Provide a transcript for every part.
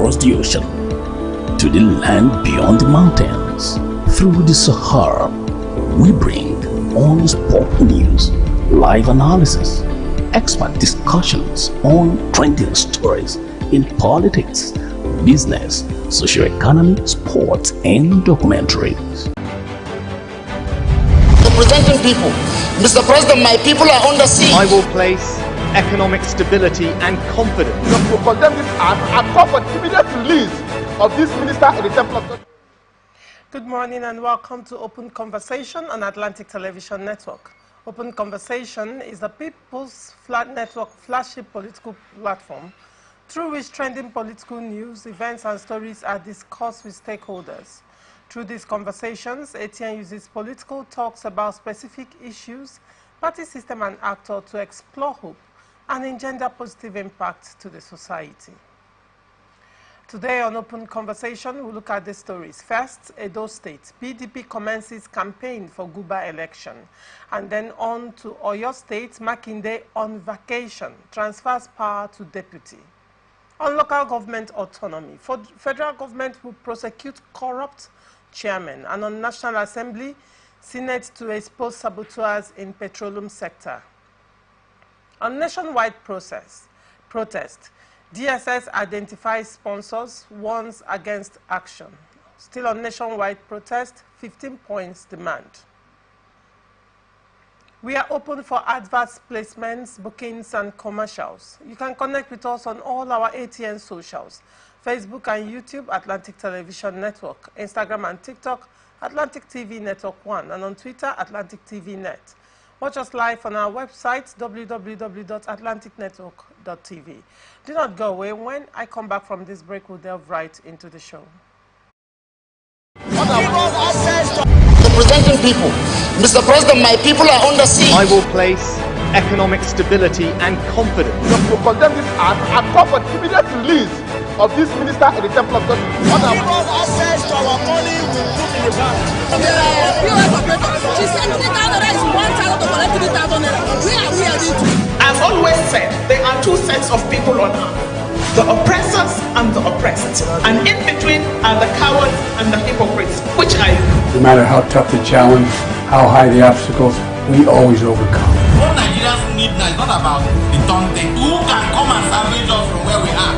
across the ocean to the land beyond the mountains. Through the Sahara, we bring on-spot news, live analysis, expert discussions on trending stories in politics, business, socio-economy, sports, and documentaries. Representing people. Mr. President, my people are under siege. I will place economic stability and confidence. To condemn this act and call for the immediate release of this minister in the Temple of God. Good morning and welcome to Open Conversation on Atlantic Television Network. Open Conversation is the People's Flat Network flagship political platform through which trending political news, events and stories are discussed with stakeholders. Through these conversations, ATN uses political talks about specific issues, party system and actor to explore hope and engender positive impact to the society. Today on Open Conversation, we'll look at the stories. First, Edo State. PDP commences campaign for Guba election. And then on to Oyo State, Makinde on vacation, transfers power to deputy. On local government autonomy, federal government will prosecute corrupt chairmen. And on National Assembly, Senate to expose saboteurs in petroleum sector. On nationwide protest, DSS identifies sponsors, warns against action. Still on nationwide protest, 15 points demand. We are open for adverts, placements, bookings, and commercials. You can connect with us on all our ATN socials, Facebook and YouTube, Atlantic Television Network, Instagram and TikTok, Atlantic TV Network 1, and on Twitter, Atlantic TV Net. Watch us live on our website, www.atlanticnetwork.tv. Do not go away. When I come back from this break, we'll delve right into the show. Representing people. Mr. President, my people are under siege. I will place economic stability and confidence. To condemn this act and call for the immediate release of this minister in the Temple of God. Give us access to our money we put in the bank. She said 3,000 is 1,000 to collect 3,000 naira. Where are we heading to? I've always said there are two sets of people on earth, the oppressors and the oppressed. And in between are the cowards and the hypocrites. Which are you? No matter how tough the challenge, how high the obstacles, we always overcome. What Nigerians need now is not about the taunting. Who can come and salvage us from where we are?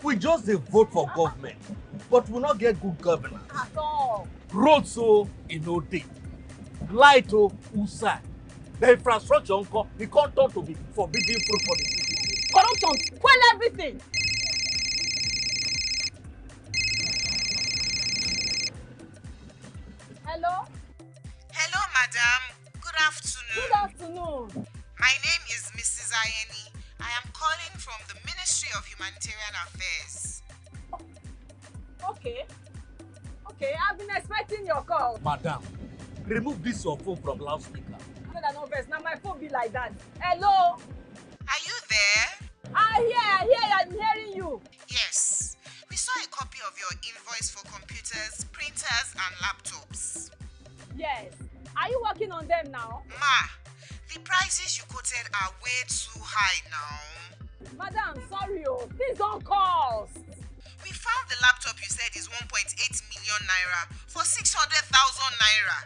We just dey vote for government, but we not get good governance. At all. Road so no dey, light usai, the infrastructure nko e come turn to be forbidden fruit for the city. Corruption, well everything. Hello? Hello, madam. Good afternoon. Good afternoon. My name is Mrs. Ayeni. I am calling from the Ministry of Humanitarian Affairs. Okay. Okay, I've been expecting your call. Madam, remove this your phone from loudspeaker. No verse. Now my phone be like that. Hello? Are you there? I hear, I'm hearing you. Yes. We saw a copy of your invoice for computers, printers, and laptops. Yes. Are you working on them now? Ma, the prices you quoted are way too high now. Madam, sorry, please don't cost. We found the laptop you said is 1.8 million naira for 600,000 naira.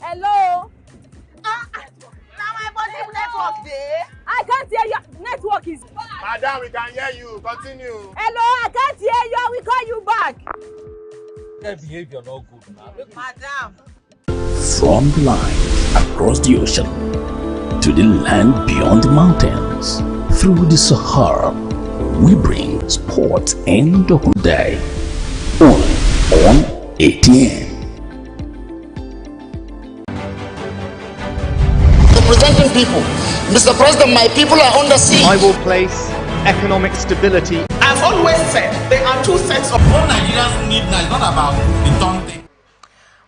Hello? Now my body network there. I can't hear you. Network is bad. Madam, we can hear you. Continue. Hello, I can't hear you. I will call you back. Their behavior not good now. Madam. From the line across the ocean to the land beyond the mountains, through the Sahara, we bring sports and the whole day. Only on ATN. Representing people. Mr. President, my people are under siege. I will place economic stability. I've always said there are two sets of What Nigerians need now is not about the Tonte.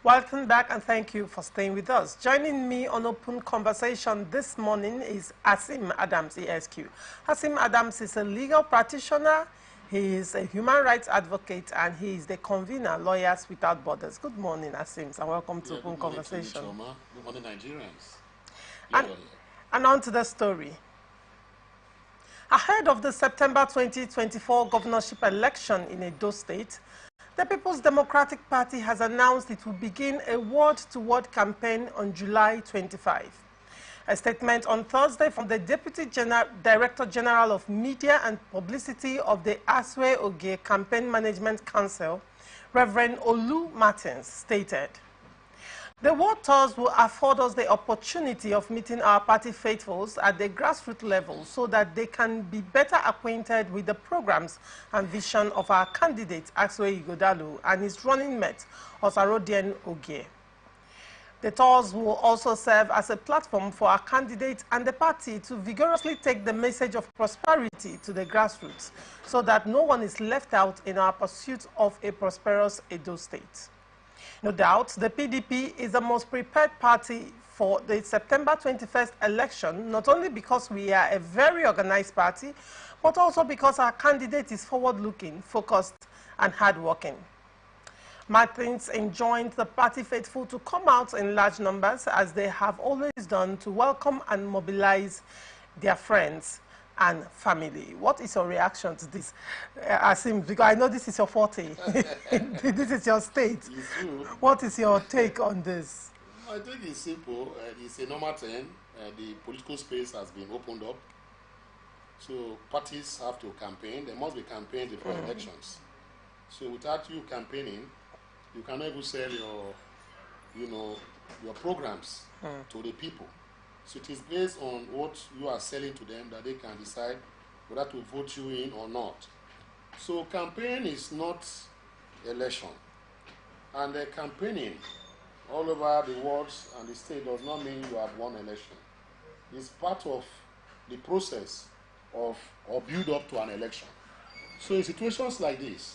Welcome back and thank you for staying with us. Joining me on Open Conversation this morning is Asim Adams, ESQ. Asim Adams is a legal practitioner, he is a human rights advocate, and he is the convener, Lawyers Without Borders. Good morning, Asim, and welcome to Open Conversation. Good morning, Nigerians. And on to the story. Ahead of the September 2024 governorship election in Edo State, the People's Democratic Party has announced it will begin a word-to-word campaign on July 25. A statement on Thursday from the Deputy Director General of Media and Publicity of the Aswe Oge Campaign Management Council, Reverend Olu Martins, stated, "The word tours will afford us the opportunity of meeting our party faithfuls at the grassroots level so that they can be better acquainted with the programs and vision of our candidate, Aswe Ighodalo, and his running mate, Osarodien Ogie. The tours will also serve as a platform for our candidate and the party to vigorously take the message of prosperity to the grassroots so that no one is left out in our pursuit of a prosperous Edo State. No doubt, the PDP is the most prepared party for the September 21st election, not only because we are a very organized party, but also because our candidate is forward-looking, focused, and hardworking." Martins enjoined the party faithful to come out in large numbers, as they have always done, to welcome and mobilize their friends and family. What is your reaction to this, Asim? Because I know this is your forte. This is your state. What is your take on this? I think it's simple. It's a normal thing. The political space has been opened up. So parties have to campaign. There must be campaigns before elections. So without you campaigning, you cannot even sell your programs to the people. So it is based on what you are selling to them that they can decide whether to vote you in or not. So campaign is not election. And campaigning all over the world and the state does not mean you have won election. It's part of the process of or build up to an election. So in situations like this,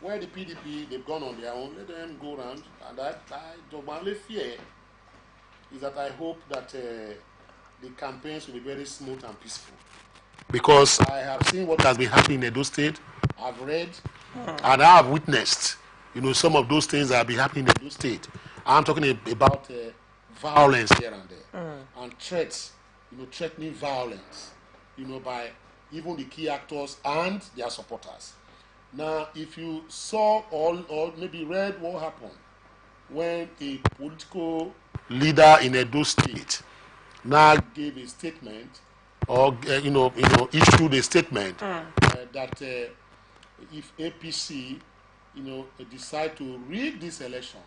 where the PDP, they've gone on their own, let them go around. And the only fear is that I hope that the campaigns will be very smooth and peaceful. Because I have seen what has been happening in Edo State, I've read, and I have witnessed, some of those things that have been happening in Edo State. I'm talking about violence here and there, and threats, threatening violence, by even the key actors and their supporters. Now, if you saw or maybe read what happened when a political leader in Edo State now gave a statement or issued a statement that if APC decide to rig this election,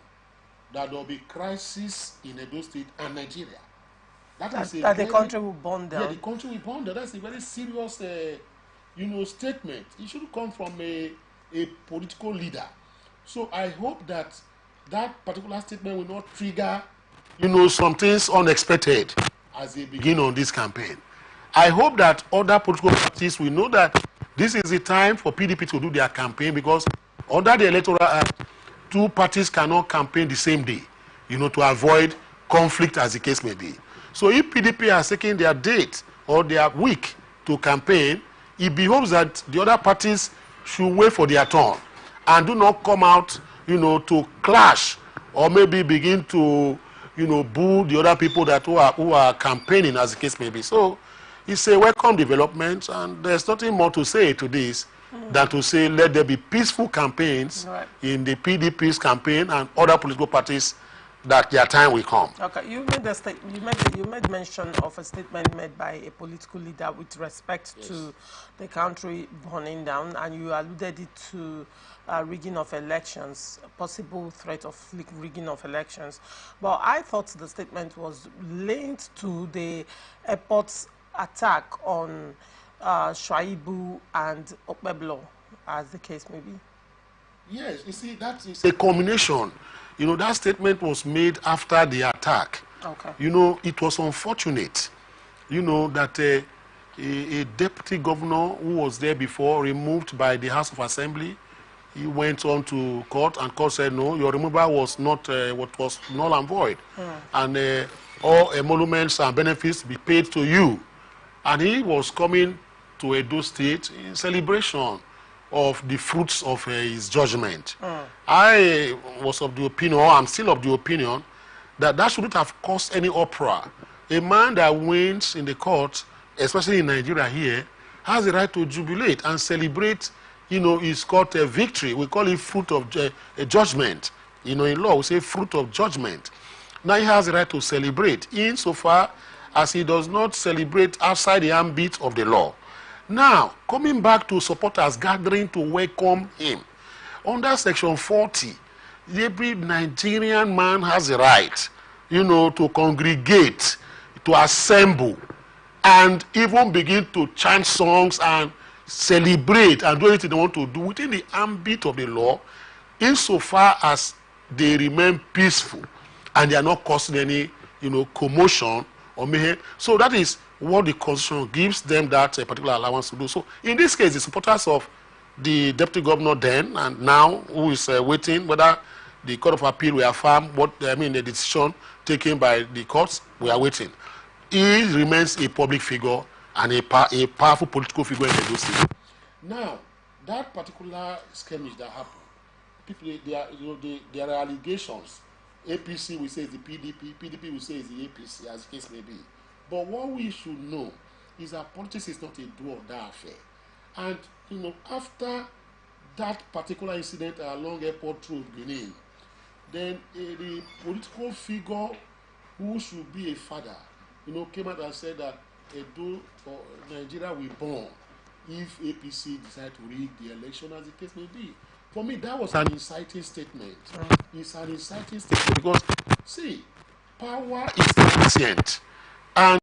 that there will be crisis in Edo State and Nigeria. That the country will burn down. Yeah, the country will burn down. That's a very serious statement. It should come from a political leader. So I hope that particular statement will not trigger some things unexpected as they begin on this campaign. I hope that other political parties will know that This is the time for PDP to do their campaign, because under the Electoral Act, two parties cannot campaign the same day, to avoid conflict as the case may be. So if PDP has taken their date or their week to campaign, it behoves that the other parties should wait for their turn and do not come out, to clash or maybe begin to, boo the other people who are campaigning as the case may be. So it's a welcome development, and there's nothing more to say to this than to say let there be peaceful campaigns in the PDP's campaign and other political parties, that their time will come. Okay, you made mention of a statement made by a political leader with respect to the country burning down, and you alluded it to rigging of elections, possible threat of rigging of elections. But I thought the statement was linked to the airport's attack on Shuaibu and Okpeblo, as the case may be. Yes, you see, that is a combination. That statement was made after the attack. Okay. It was unfortunate, that a deputy governor who was there before, removed by the House of Assembly, he went on to court, and court said, no, your removal was not what was null and void. And all emoluments and benefits be paid to you. And he was coming to Edo State in celebration of the fruits of his judgment. I was of the opinion, or I'm still of the opinion, that shouldn't have caused any uproar. A man that wins in the court, especially in Nigeria here, has the right to jubilate and celebrate, his court victory. We call it fruit of judgment. In law, we say fruit of judgment. Now he has the right to celebrate, insofar as he does not celebrate outside the ambit of the law. Now, coming back to supporters gathering to welcome him, under Section 40, every Nigerian man has a right, to congregate, to assemble, and even begin to chant songs and celebrate and do anything they want to do within the ambit of the law, insofar as they remain peaceful and they are not causing any, commotion or mayhem. So that is what the Constitution gives them that particular allowance to do. So in this case, the supporters of the deputy governor then and now, who is waiting whether the Court of Appeal will affirm the decision taken by the courts, we are waiting. He remains a public figure and a powerful political figure in the state. Now, that particular skirmish that happened, people, there are allegations. APC will say it's the PDP, PDP will say it's the APC, as the case may be. But what we should know is that politics is not a do or die affair. And, after that particular incident along Airport Road, Benin, then the political figure who should be a father, came out and said that Edo or Nigeria will burn if APC decide to rig the election, as the case may be. For me, that was an inciting statement. It's an inciting statement because, see, power is transient. And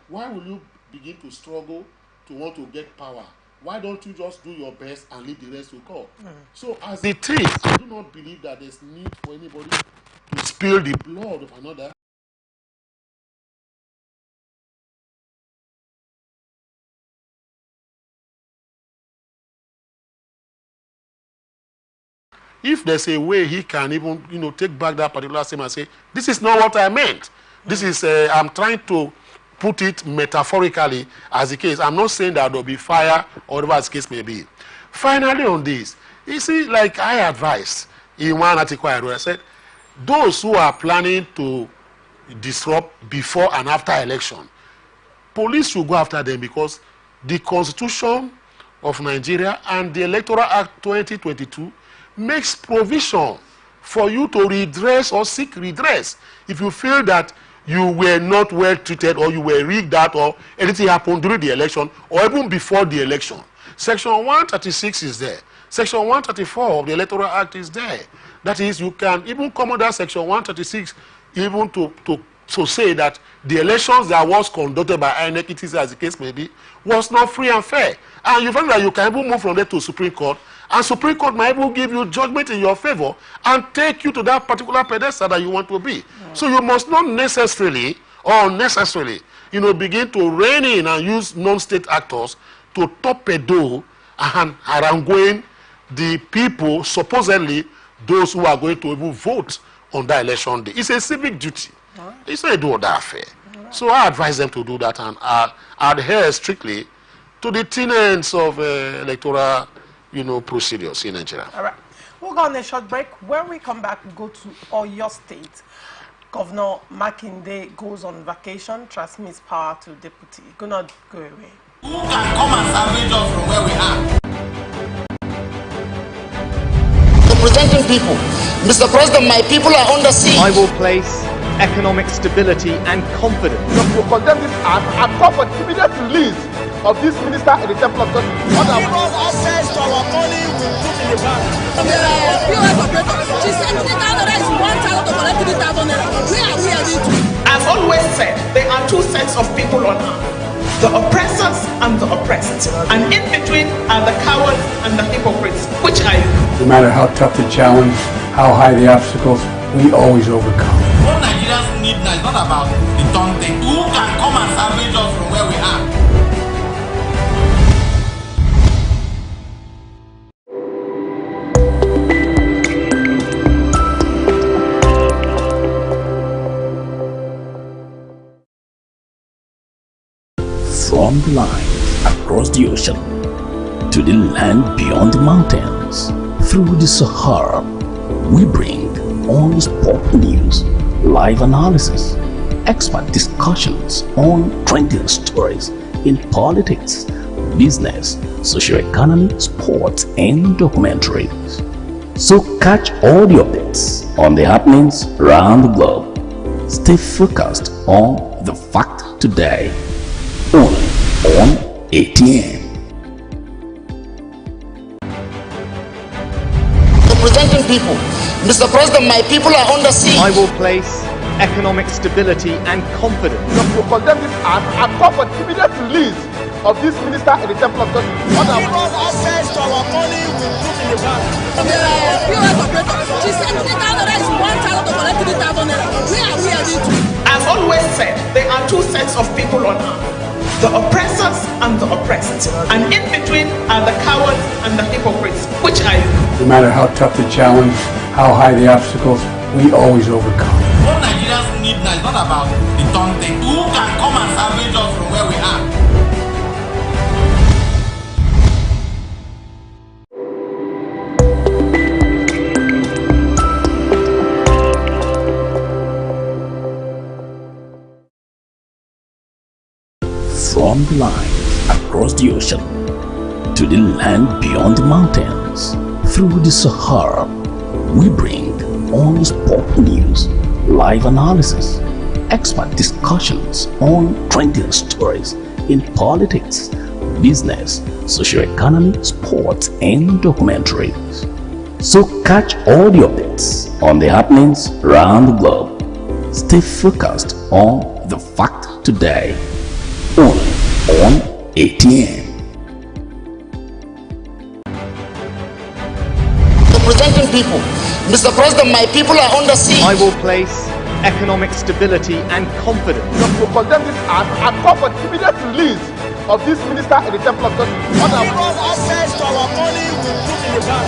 why will you begin to struggle to want to get power? Why don't you just do your best and leave the rest to God? So as it is, I do not believe that there's need for anybody to spill the blood of another. If there's a way he can even, take back that particular statement and say, this is not what I meant. This is, I'm trying to put it metaphorically as the case. I'm not saying that there'll be fire or whatever the case may be. Finally on this, you see, like I advised in one article I wrote, I said, those who are planning to disrupt before and after election, police should go after them, because the Constitution of Nigeria and the Electoral Act 2022 makes provision for you to redress or seek redress if you feel that you were not well treated or you were rigged out or anything happened during the election or even before the election. Section 136 is there. Section 134 of the Electoral Act is there. That is, you can even come under Section 136 even to say that the elections that was conducted by INEC, as the case may be, was not free and fair. And you find that you can even move from there to Supreme Court, and Supreme Court might even give you judgment in your favor and take you to that particular pedestal that you want to be. So you must not necessarily unnecessarily, begin to rein in and use non-state actors to torpedo and haranguing the people, supposedly those who are going to even vote on that election day. It's a civic duty. It's not a do or die affair. So I advise them to do that and adhere strictly to the tenets of electoral, procedures in Nigeria. All right. We'll go on a short break. When we come back, we go to Oyo State. Governor Makinde goes on vacation, transmits power to deputy. Do not go away. Who can come and salvage us from where we are? Representing people. Mr. President, my people are under siege. I will place economic stability and confidence. To condemn this act and call for the immediate release of this minister in the temple of God. Give us access to our money we put in the bank. POS operator, she said 3,000 naira is 1,000 to collect 3,000 naira. Where are we heading to? I've always said there are two sets of people on earth. The oppressors and the oppressed. And in between are the cowards and the hypocrites. Which are you? No matter how tough the challenge, how high the obstacles, we always overcome. What Nigerians need now is not about the taunting. Who can come and salvage us from where we are? From the line across the ocean to the land beyond the mountains, through the Sahara, we bring on-spot news, live analysis, expert discussions on trending stories in politics, business, socio-economy, sports, and documentaries. So catch all the updates on the happenings around the globe. Stay focused on the fact today, only on ATN. Representing people. Mr. President, my people are under siege. I will place economic stability and confidence. To condemn this act and call for the immediate release of this minister in the temple of God. Give us access to our money we put in the bank. POS operator, she said 3,000 naira is 1,000 to collect 3,000 naira. Where are we heading to? I've always said there are two sets of people on earth. The oppressors and the oppressed. And in between are the cowards and the hypocrites. Which are you? No matter how tough the challenge, how high the obstacles, we always overcome. What Nigerians need now is not about the taunting. Who can come and salvage us from where we are? From the line across the ocean to the land beyond the mountains, through the Sahara, we bring on-spot news, live analysis, expert discussions on trending stories in politics, business, socio-economy, sports, and documentaries. So catch all the updates on the happenings around the globe. Stay focused on the fact today, only on ATN. Representing people. Mr. President, my people are under siege. I will place economic stability and confidence. To condemn this act and call for the immediate release of this minister in the temple of God. Give us access to our money we put in the bank.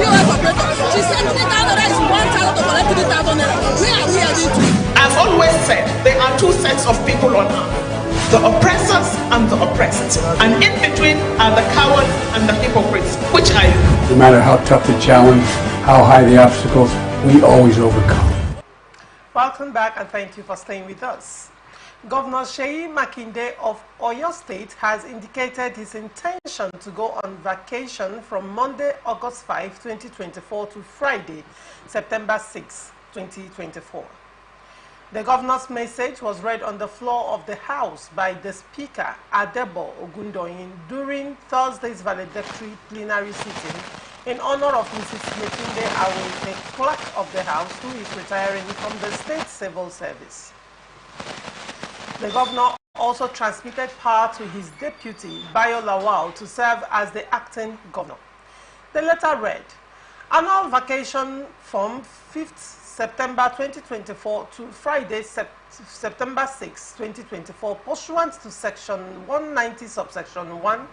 POS operator, she said 3,000 naira is 1,000 to collect 3,000 naira. Where are we heading to? I've always said there are two sets of people on earth. The oppressors and the oppressed. And in between are the cowards and the hypocrites. Which are you? No matter how tough the challenge, how high the obstacles, we always overcome. Welcome back and thank you for staying with us. Governor Seyi Makinde of Oyo State has indicated his intention to go on vacation from Monday, August 5, 2024 to Friday, September 6, 2024. The governor's message was read on the floor of the House by the Speaker, Adebo Ogundoyin, during Thursday's valedictory plenary sitting in honor of Mrs. Yetunde Awe, the clerk of the House, who is retiring from the state civil service. The governor also transmitted power to his deputy, Bayo Lawal, to serve as the acting governor. The letter read, annual vacation from 5th September 2024 to Friday, September 6, 2024, pursuant to Section 190, subsection 1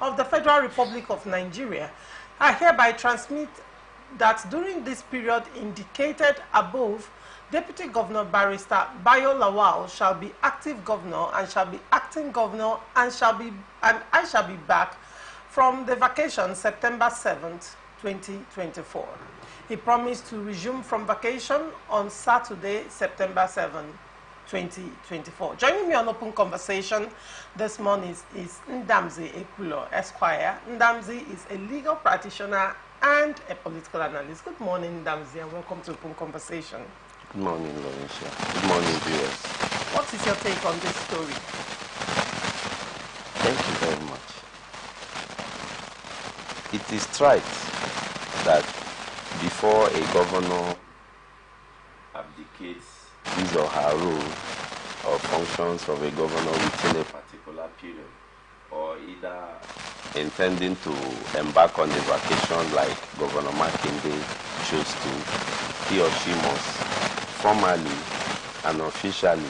of the Federal Republic of Nigeria, I hereby transmit that during this period indicated above, Deputy Governor Barrister Bayo Lawal shall be active governor and shall be acting governor and I shall be back from the vacation September 7th, 2024. He promised to resume from vacation on Saturday, September 7, 2024. Joining me on Open Conversation this morning is Ndamzi Ekulo, Esquire. Ndamzi is a legal practitioner and a political analyst. Good morning, Ndamzi, and welcome to Open Conversation. Good morning, Laurentia. Good morning, viewers. What is your take on this story? Thank you very much. It is trite that before a governor abdicates his or her role or functions of a governor within a particular period, or either intending to embark on a vacation like Governor Makinde chose to, he or she must formally and officially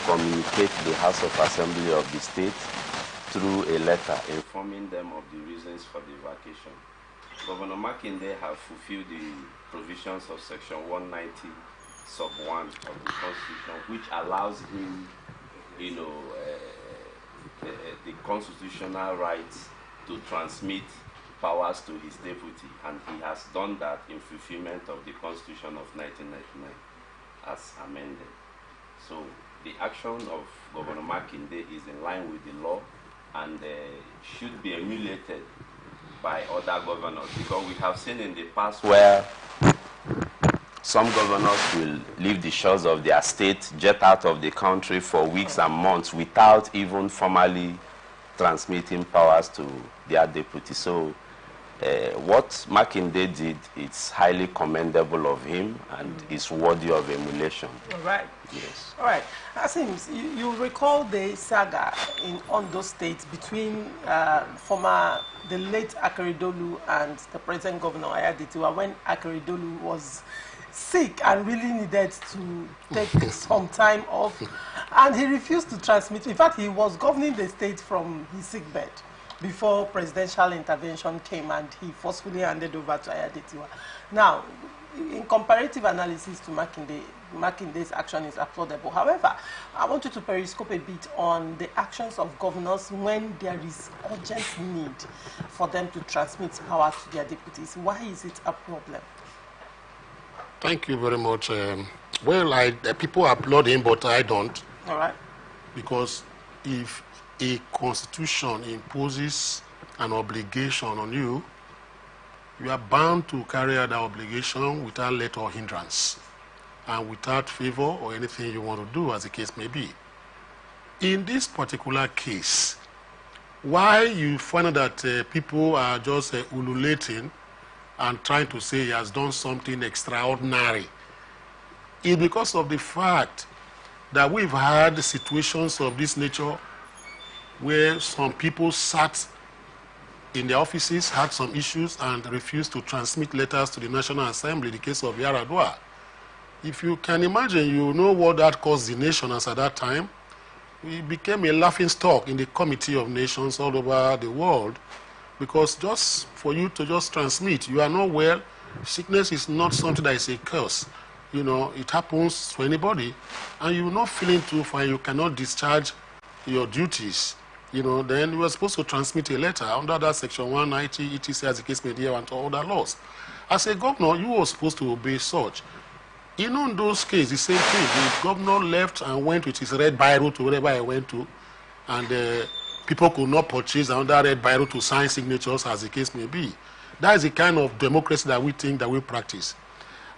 communicate the House of Assembly of the state through a letter informing them of the reasons for the vacation. Governor Makinde has fulfilled the provisions of Section 190, sub 1 of the Constitution, which allows him, the constitutional rights to transmit powers to his deputy, and he has done that in fulfillment of the Constitution of 1999 as amended. So the action of Governor Makinde is in line with the law and should be emulated by other governors, because we have seen in the past where some governors will leave the shores of their state, jet out of the country for weeks and months without even formally transmitting powers to their deputy. So what Makinde did, it's highly commendable of him and is worthy of emulation. All right. Yes. All right. Asims, you recall the saga in Ondo State between the late Akeredolu and the present governor Ayaditiwa, when Akeredolu was sick and really needed to take some time off, and he refused to transmit. In fact, he was governing the state from his sick bed before presidential intervention came and he forcefully handed over to Ayaditiwa. Now, in comparative analysis to Makinde's action is applaudable. However, I want you to periscope a bit on the actions of governors when there is urgent need for them to transmit power to their deputies. Why is it a problem? Thank you very much. People applaud him, but I don't. All right. Because if a constitution imposes an obligation on you, you are bound to carry out that obligation without let or hindrance and without favor or anything you want to do, as the case may be. In this particular case, why you find that people are just ululating and trying to say he has done something extraordinary is because of the fact that we've had situations of this nature where some people sat in their offices, had some issues, and refused to transmit letters to the National Assembly, the case of Yaradua. If you can imagine, you know what that caused the nation as at that time. We became a laughingstock in the Committee of Nations all over the world, because just for you to just transmit, you are not well, sickness is not something that is a curse. You know, it happens to anybody, and you're not feeling too fine, you cannot discharge your duties. You know, then you were supposed to transmit a letter under that Section 190, etc., as the case may be, and other laws. As a governor, you were supposed to obey such. You know, in those cases, the same thing. The governor left and went with his red biro to wherever he went to, and people could not purchase another red biro to sign signatures, as the case may be. That is the kind of democracy that we think that we practice.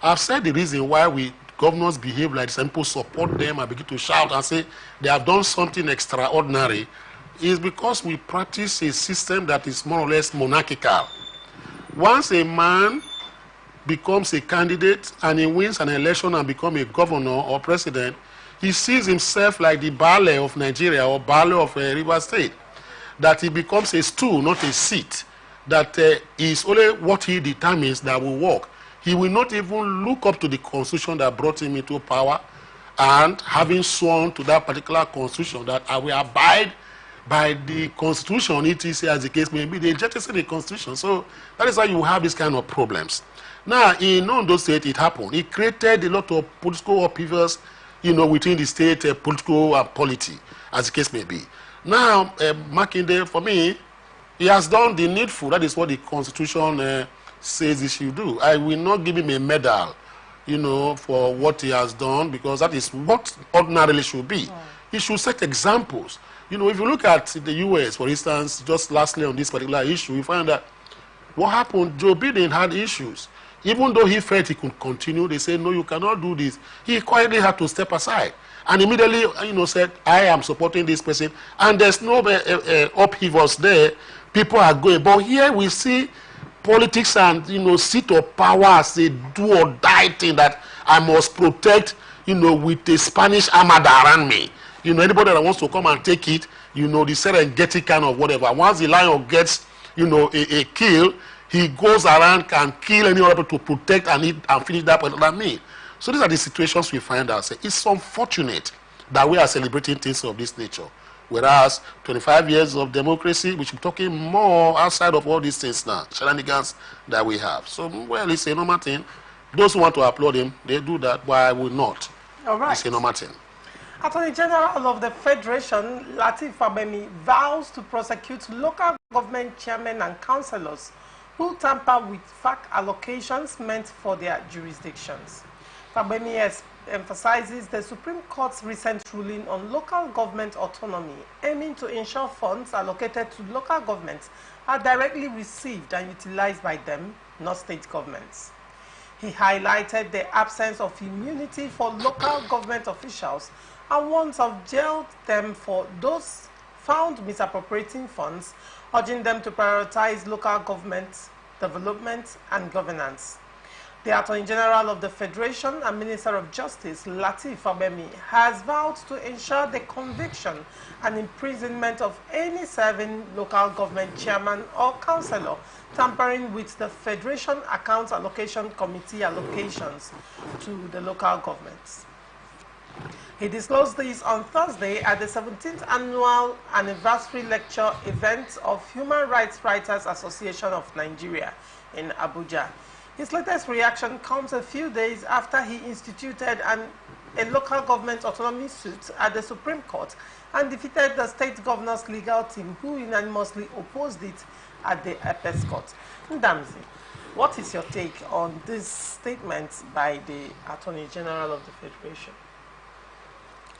I've said the reason why governors behave like some people support them and begin to shout and say they have done something extraordinary is because we practice a system that is more or less monarchical. Once a man becomes a candidate and he wins an election and becomes a governor or president, he sees himself like the Baale of Nigeria or Baale of Rivers State, that he becomes a stool, not a seat, that is only what he determines that will work. he will not even look up to the constitution that brought him into power, and having sworn to that particular constitution that I will abide by the constitution, etc., as the case may be, they jettison the constitution. So that is why you have this kind of problems. Now, in Ondo State, it happened. It created a lot of political upheavals, within the state political polity, as the case may be. Now, Makinde, for me, he has done the needful. That is what the constitution says he should do. I will not give him a medal, for what he has done, because that is what ordinarily should be. He should set examples. If you look at the U.S., for instance, just lastly on this particular issue, you find that what happened, Joe Biden had issues. Even though he felt he could continue, they said, no, you cannot do this. He quietly had to step aside and immediately, said, I am supporting this person. And there's no upheavals there. People are going. But here we see politics and, seat of power as a do or die thing that I must protect, with a Spanish armada around me. Anybody that wants to come and take it, the Serengeti kind of whatever. Once the lion gets, a kill, he goes around, can kill any other people to protect and eat and finish that particular meal. So these are the situations we find ourselves. It's unfortunate that we are celebrating things of this nature. Whereas 25 years of democracy, we should be talking more outside of all these things now, shenanigans that we have. So, well, it's a normal thing. Those who want to applaud him, they do that, but I will not. All right. It's a normal thing. Attorney General of the Federation, Lateef Fagbemi, vows to prosecute local government chairmen and councillors who tamper with FAC allocations meant for their jurisdictions. Fagbemi emphasizes the Supreme Court's recent ruling on local government autonomy, aiming to ensure funds allocated to local governments are directly received and utilized by them, not state governments. He highlighted the absence of immunity for local government officials and warns of jail term for those found misappropriating funds, urging them to prioritize local government development and governance. The Attorney General of the Federation and Minister of Justice, Lateef Fagbemi, has vowed to ensure the conviction and imprisonment of any serving local government chairman or councillor tampering with the Federation Accounts Allocation Committee allocations to the local governments. He disclosed this on Thursday at the 17th Annual Anniversary Lecture event of Human Rights Writers Association of Nigeria in Abuja. His latest reaction comes a few days after he instituted a local government autonomy suit at the Supreme Court and defeated the state governor's legal team, who unanimously opposed it at the Apex Court. Ndamzi, what is your take on this statement by the Attorney General of the Federation?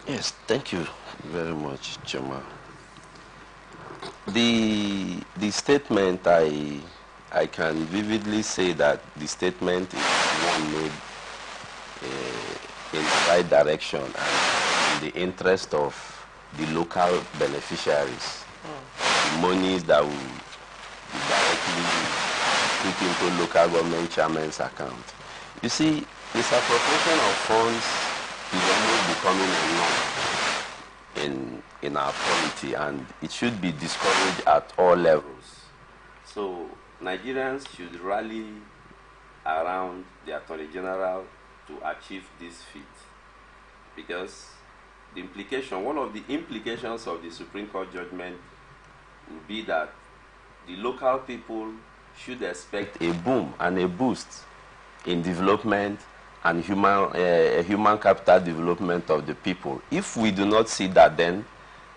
Yes, thank you very much, Chema. The statement, I can vividly say that the statement is one made in the right direction and in the interest of the local beneficiaries. The monies that will be directly put into local government chairman's account. You see, misappropriation of funds is almost becoming a norm in our polity, and it should be discouraged at all levels. So Nigerians should rally around the Attorney General to achieve this feat, because the implication, one of the implications of the Supreme Court judgment will be that the local people should expect a boom and a boost in development and human capital development of the people. If we do not see that, then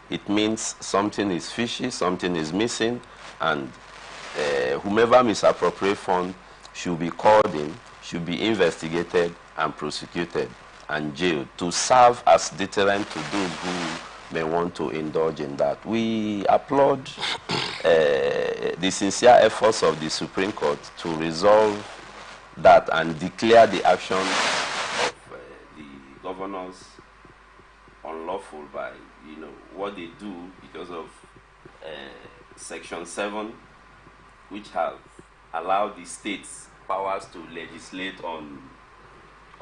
it means something is fishy, something is missing, and whomever misappropriate funds should be called in, should be investigated and prosecuted and jailed to serve as deterrent to those who may want to indulge in that. We applaud the sincere efforts of the Supreme Court to resolve that and declare the actions of the governors unlawful by, what they do because of Section 7, which have allowed the states powers to legislate on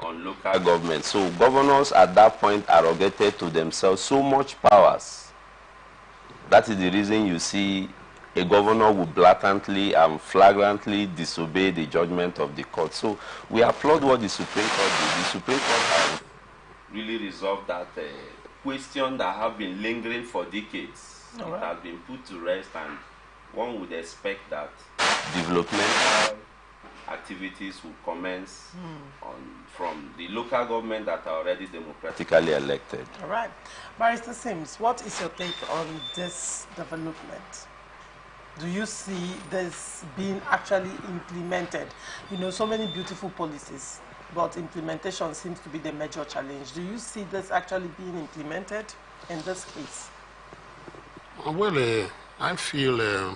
local government. So governors at that point arrogated to themselves so much powers. That is the reason you see a governor will blatantly and flagrantly disobey the judgment of the court. So we applaud what the Supreme Court did. The Supreme Court has really resolved that question that have been lingering for decades. It has been put to rest, and one would expect that developmental activities will commence from the local government that are already democratically elected. All right. Barrister Sims, what is your take on this development? Do you see this being actually implemented? You know, so many beautiful policies, but implementation seems to be the major challenge. Do you see this actually being implemented in this case? Well, I feel,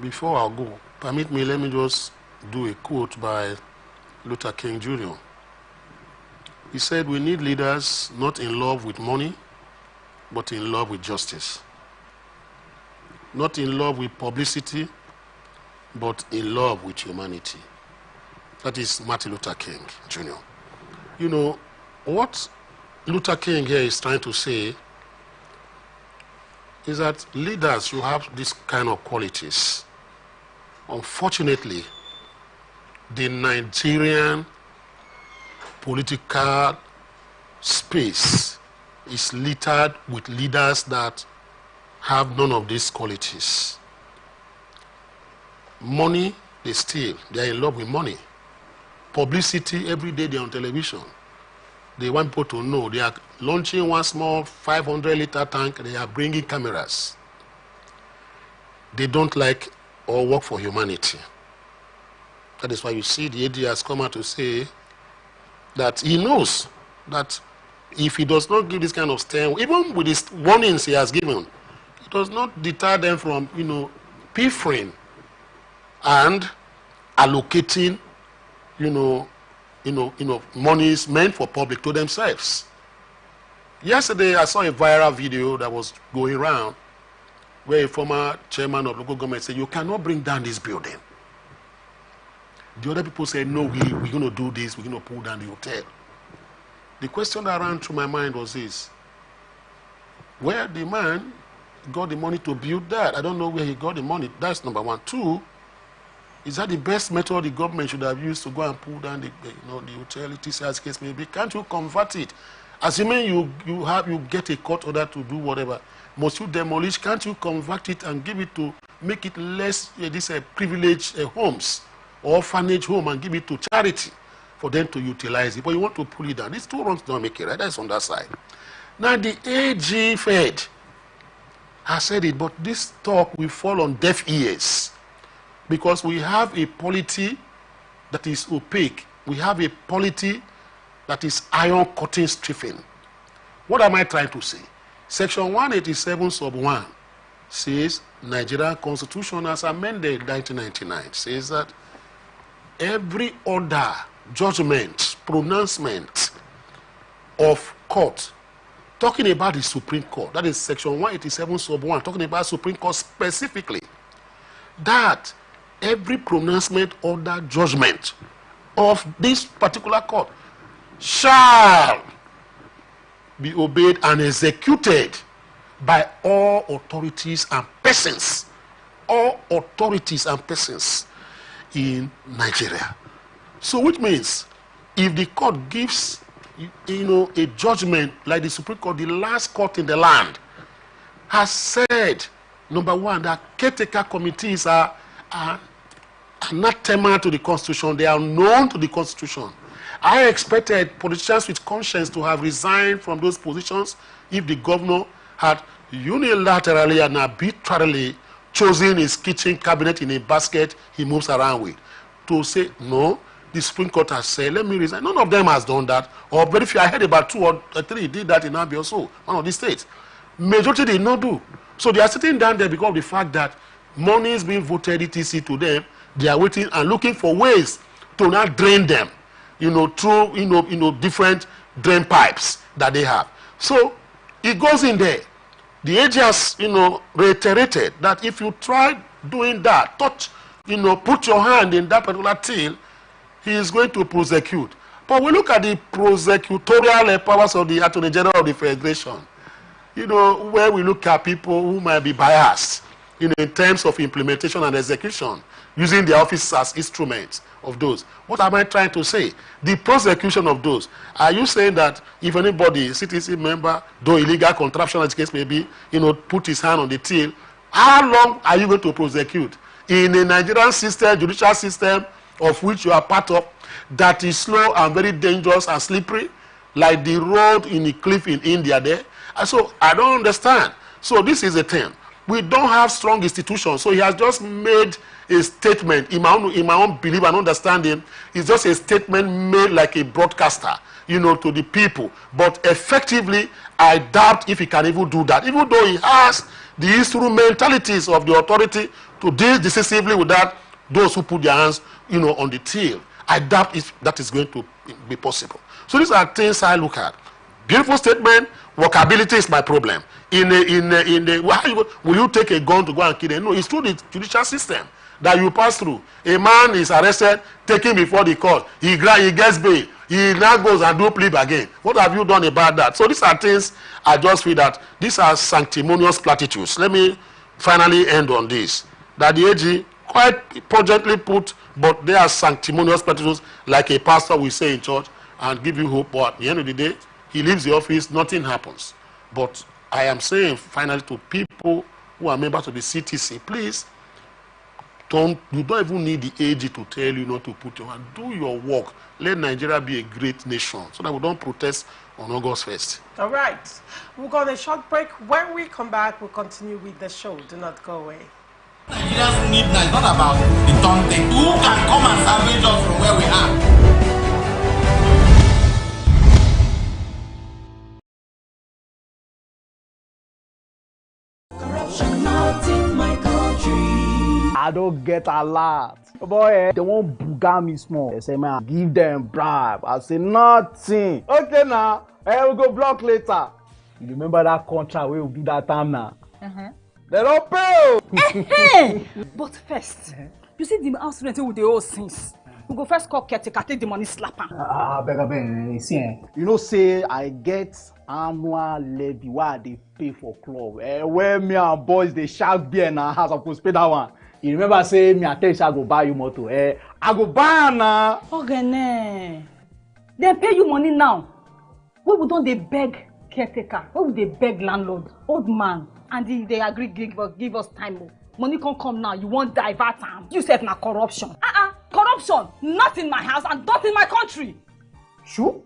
before I go, permit me, let me just do a quote by Luther King Jr. He said, "We need leaders not in love with money, but in love with justice. Not in love with publicity, but in love with humanity." That is Martin Luther King Jr. You know, what Luther King here is trying to say is that leaders should have this kind of qualities. Unfortunately, the Nigerian political space is littered with leaders that have none of these qualities. Money, they steal. They are in love with money. Publicity, every day they're on television. They want people to know. They are launching one small 500-liter tank. They are bringing cameras. They don't like or work for humanity. That is why you see the AD has come out to say that he knows that if he does not give this kind of stand, even with his warnings he has given, it does not deter them from, you know, pilfering and allocating, monies meant for public to themselves. Yesterday, I saw a viral video that was going around where a former chairman of local government said, "You cannot bring down this building." The other people said, "No, we're going to do this, we're going to pull down the hotel." The question that ran through my mind was this: where the man got the money to build that? I don't know where he got the money. That's number one. Two, is that the best method the government should have used to go and pull down the hotel, etc., as case may be? Can't you convert it? Assuming you get a court order to do whatever, must you demolish? Can't you convert it and give it to make it less privileged homes or orphanage home and give it to charity for them to utilize it? But you want to pull it down. These two wrongs don't make it right. That's on that side. Now the AG Fed has said it, but this talk will fall on deaf ears because we have a polity that is opaque. We have a polity that is iron curtain stripping. What am I trying to say? Section 187 sub 1 says Nigerian Constitution as amended in 1999 says that every order, judgment, pronouncement of court, talking about the Supreme Court, that is section 187 sub 1, talking about Supreme Court specifically, that every pronouncement, order, judgment of this particular court shall be obeyed and executed by all authorities and persons. All authorities and persons in Nigeria. So which means if the court gives a judgment like the Supreme Court, the last court in the land, has said, number one, that caretaker committees are anathema to the Constitution. They are known to the Constitution. I expected politicians with conscience to have resigned from those positions if the governor had unilaterally and arbitrarily chosen his kitchen cabinet in a basket he moves around with. To say, no, the Supreme Court has said, let me resign. None of them has done that. Or very few, I heard about 2 or 3 did that in Abia also, one of these states. Majority did not do. So they are sitting down there because of the fact that money is being voted etc. to them. They are waiting and looking for ways to not drain them, through different drain pipes that they have. So it goes in there. The AG has reiterated that if you try doing that, put your hand in that particular till, he is going to prosecute. But we look at the prosecutorial powers of the Attorney General of the Federation, where we look at people who might be biased. in terms of implementation and execution, using the office as instruments of those. What am I trying to say? The prosecution of those. Are you saying that if anybody, citizen member, though illegal contraption as the case may be, put his hand on the till, how long are you going to prosecute? In a Nigerian system, judicial system, of which you are part of, that is slow and very dangerous and slippery, like the road in the cliff in India there. And so I don't understand. So this is a thing. We don't have strong institutions. So he has just made a statement. In my own belief and understanding, it's just a statement made like a broadcaster, to the people. But effectively, I doubt if he can even do that. Even though he has the instrumentalities of the authority to deal decisively with that, those who put their hands, on the till. I doubt if that is going to be possible. So these are things I look at. Beautiful statement. Workability is my problem. Will you take a gun to go and kill them? No, it's through the judicial system that you pass through. A man is arrested, taken before the court. He gets bail. He now goes and do plea again. What have you done about that? So these are things I just feel that these are sanctimonious platitudes. Let me finally end on this. That the AG quite projectly put, but they are sanctimonious platitudes, like a pastor will say in church and give you hope. But at the end of the day, he leaves the office, nothing happens. But I am saying finally to people who are members of the CTC, please, you don't even need the AG to tell you not to put your hand. Do your work. Let Nigeria be a great nation so that we don't protest on August 1st. All right. We'll go on a short break. When we come back, we'll continue with the show. Do not go away. Nigerians need now. It's not about the Tonte. Who can come and salvage us from where we are? I don't get a lot. Boy, they won't booga me small. They say, man, give them bribe. I say, nothing. Okay, now, we'll go block later. You remember that contract we will do that time now? They don't pay. But first, you see the house rent with the old since. We go first call caretaker, take the money, slap him. Beg, see, say I get annual levy where they pay for club. Where me and boys they shout beer in our house, I could pay that one. You remember say me and tell you I go buy you motor. I go buy now. Okay, they pay you money now. Why would don't they beg caretaker? Why would they beg landlord, old man, and they agree give us time? Money can't come now. You won't divert time. You said na corruption. Corruption, not in my house and not in my country. Sure?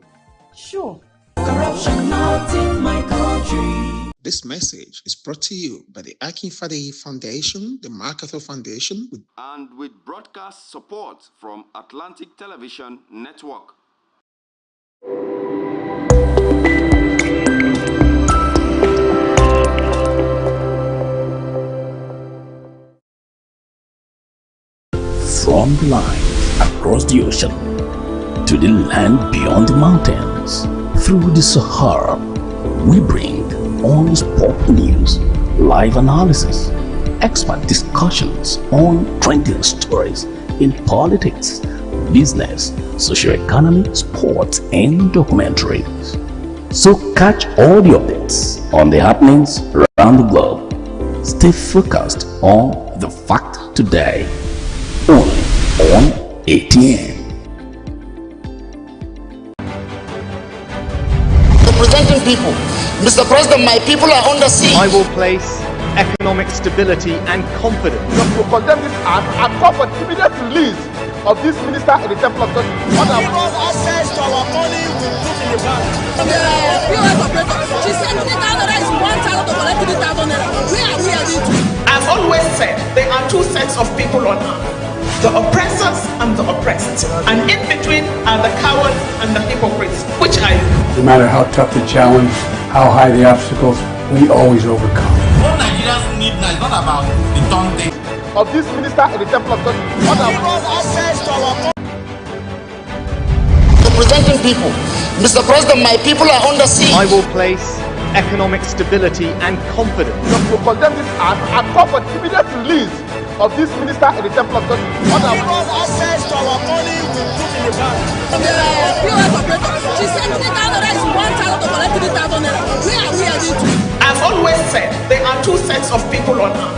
Sure. Corruption, not in my country. This message is brought to you by the Akinfade Foundation, the MacArthur Foundation, and with broadcast support from Atlantic Television Network. From the line across the ocean to the land beyond the mountains, through the Sahara, we bring on-spot news, live analysis, expert discussions on trending stories in politics, business, socio-economy, sports, and documentaries. So catch all the updates on the happenings around the globe. Stay focused on the fact today, only on ATN. Representing people. Mr. President, my people are under siege. I will place economic stability and confidence. To condemn this act and call for immediate release of this minister in the Temple of God. Give us access to our money we put in the bank. POS operator, she said 3,000 is 1,000 to collect 3,000 naira. Where are we heading to? I've always said there are two sets of people on earth, the oppressors and the oppressed. And in between are the cowards and the hypocrites. Which are you? No matter how tough the challenge, how high the obstacles, we always overcome. What Nigerians need now is not about the Tonte. Of this minister in the Temple of God. Give us access to our money. Representing people. Mr. President, my people are under siege. I will place economic stability and confidence. To condemn this act and call for immediate release of this minister in the Temple of God. Give us access to our money we put in the bank. POS operator, she said 3,000 is 1,000 to collect 3,000 naira. Where are we heading to? I've always said there are two sets of people on earth,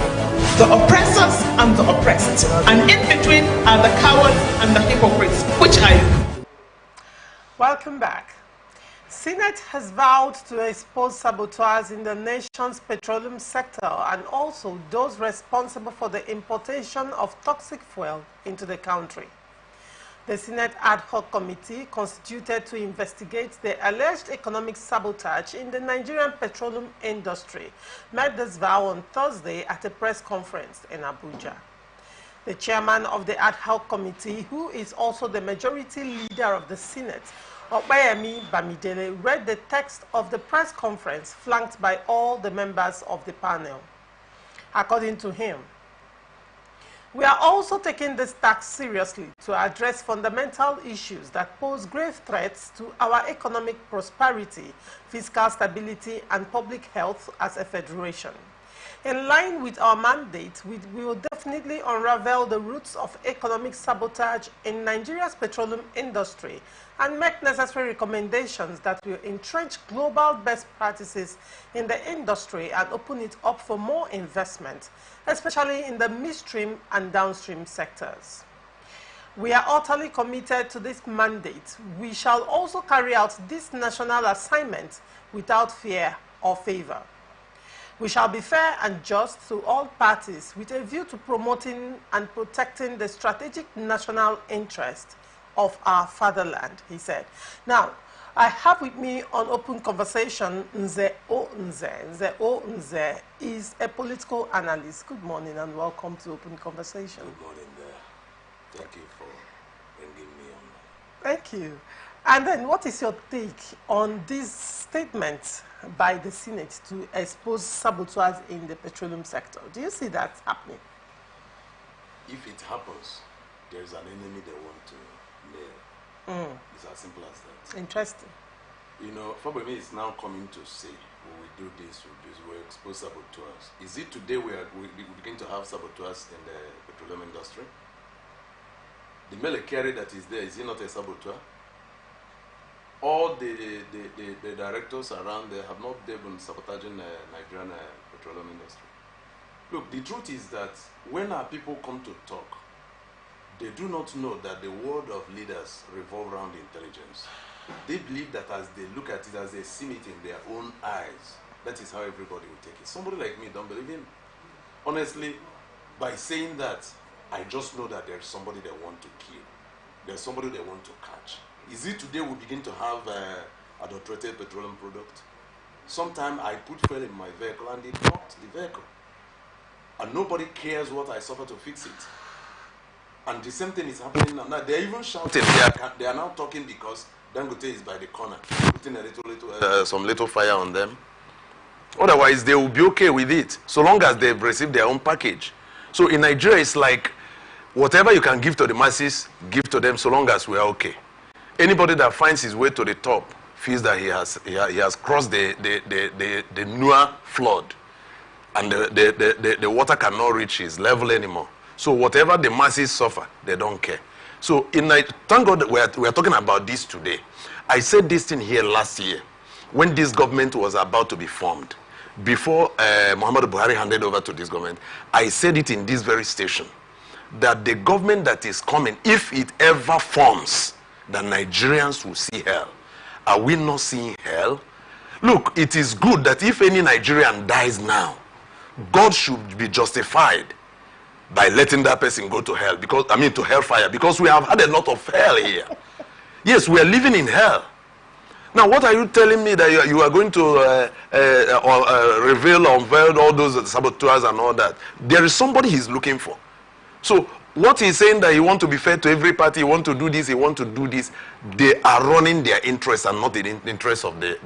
the oppressors and the oppressed. And in between are the cowards and the hypocrites, which are you. Welcome back. Senate has vowed to expose saboteurs in the nation's petroleum sector and also those responsible for the importation of toxic fuel into the country. The Senate Ad Hoc Committee, constituted to investigate the alleged economic sabotage in the Nigerian petroleum industry, made this vow on Thursday at a press conference in Abuja. The chairman of the Ad Hoc Committee, who is also the majority leader of the Senate, Obayemi Bamidele, read the text of the press conference flanked by all the members of the panel. According to him, we are also taking this task seriously to address fundamental issues that pose grave threats to our economic prosperity, fiscal stability, and public health as a federation. In line with our mandate, we will definitely unravel the roots of economic sabotage in Nigeria's petroleum industry and make necessary recommendations that will entrench global best practices in the industry and open it up for more investment, especially in the midstream and downstream sectors. We are utterly committed to this mandate. We shall also carry out this national assignment without fear or favor. We shall be fair and just to all parties with a view to promoting and protecting the strategic national interest of our fatherland, he said. Now, I have with me on Open Conversation Nze Nze. Nze Nze is a political analyst. Good morning and welcome to Open Conversation. Good morning there. Thank you for bringing me on. Thank you. And then what is your take on this statement by the Senate to expose saboteurs in the petroleum sector? Do you see that happening? If it happens, there is an enemy they want to nail. It's as simple as that. Interesting. You know, probably it's now coming to say, we do this, we expose saboteurs. Is it today we begin to have saboteurs in the petroleum industry? The Melekere that is there, is he not a saboteur? All the directors around there have not been sabotaging the Nigerian petroleum industry. Look, the truth is that when our people come to talk, they do not know that the world of leaders revolve around intelligence. They believe that as they look at it, as they see it in their own eyes, that is how everybody will take it. Somebody like me don't believe him. Honestly, by saying that, I just know that there's somebody they want to kill. There's somebody they want to catch. Is it today we begin to have adulterated petroleum product? Sometimes I put fuel in my vehicle and they knocked the vehicle. And nobody cares what I suffer to fix it. And the same thing is happening now. They're even shouting. They are now talking because Dangote is by the corner, putting some little fire on them. Otherwise, they will be okay with it, so long as they've received their own package. So in Nigeria, it's like, whatever you can give to the masses, give to them so long as we are okay. Anybody that finds his way to the top feels that he has crossed the Noah flood, and the water cannot reach his level anymore. So whatever the masses suffer, they don't care. So thank God we are talking about this today. I said this thing here last year when this government was about to be formed. Before Muhammadu Buhari handed over to this government, I said it in this very station, that the government that is coming, if it ever forms, the Nigerians will see hell. Are we not seeing hell? Look, it is good that if any Nigerian dies now, God should be justified by letting that person go to hell, to hellfire, because we have had a lot of hell here. Yes, we are living in hell. Now, what are you telling me that you are going to reveal or unveil all those saboteurs and all that? There is somebody he's looking for. So what he's saying that he wants to be fair to every party, he wants to do this, he wants to do this, they are running their interests and not the interests of the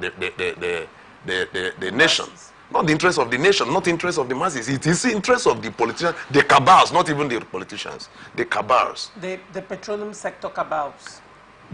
nation. Not the interest of the nation, not the interest of the masses. It is the interest of the politicians, the cabals, not even the politicians, the cabals. The petroleum sector cabals.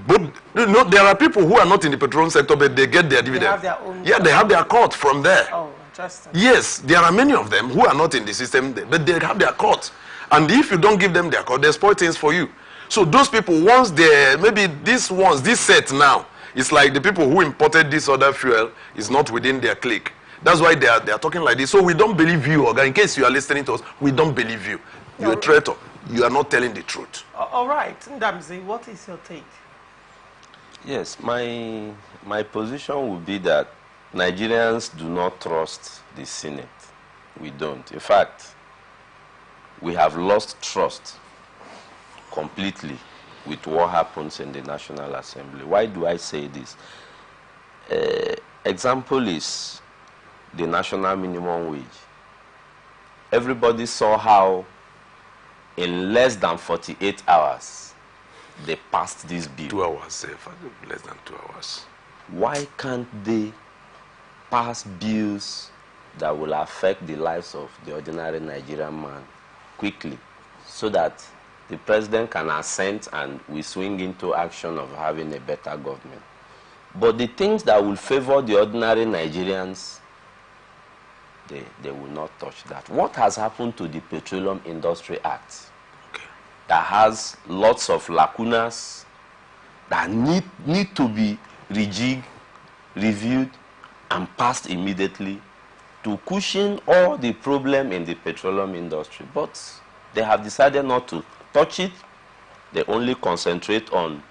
But there are people who are not in the petroleum sector, but they get their dividend. They have their own. Yeah, they have their cut from there. Oh, interesting. Yes, there are many of them who are not in the system, but they have their cut. And if you don't give them their cut, they spoil things for you. So those people, once they, maybe this set now, it's like the people who imported this other fuel is not within their clique. That's why they are talking like this. So we don't believe you, Oga. In case you are listening to us, we don't believe you. You're a traitor. You are not telling the truth. All right, Ndamzi, what is your take? Yes, my position would be that Nigerians do not trust the Senate. We don't. In fact, we have lost trust completely with what happens in the National Assembly. Why do I say this? Example is the national minimum wage. Everybody saw how in less than 48 hours they passed this bill. 2 hours, less than 2 hours. Why can't they pass bills that will affect the lives of the ordinary Nigerian man quickly, so that the president can assent and we swing into action of having a better government? But the things that will favor the ordinary Nigerians, they will not touch that. What has happened to the Petroleum Industry Act? That has lots of lacunas that need to be rejigged, reviewed, and passed immediately to cushion all the problem in the petroleum industry. But they have decided not to touch it. They only concentrate on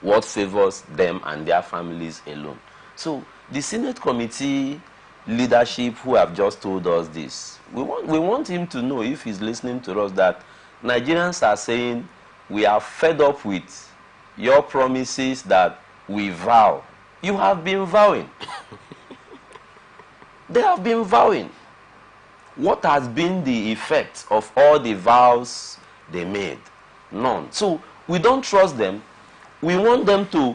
what favors them and their families alone. So the Senate committee leadership who have just told us this, we want him to know, if he's listening to us, that Nigerians are saying we are fed up with your promises that we vow. You have been vowing. They have been vowing. What has been the effect of all the vows they made? None. So we don't trust them. We want them to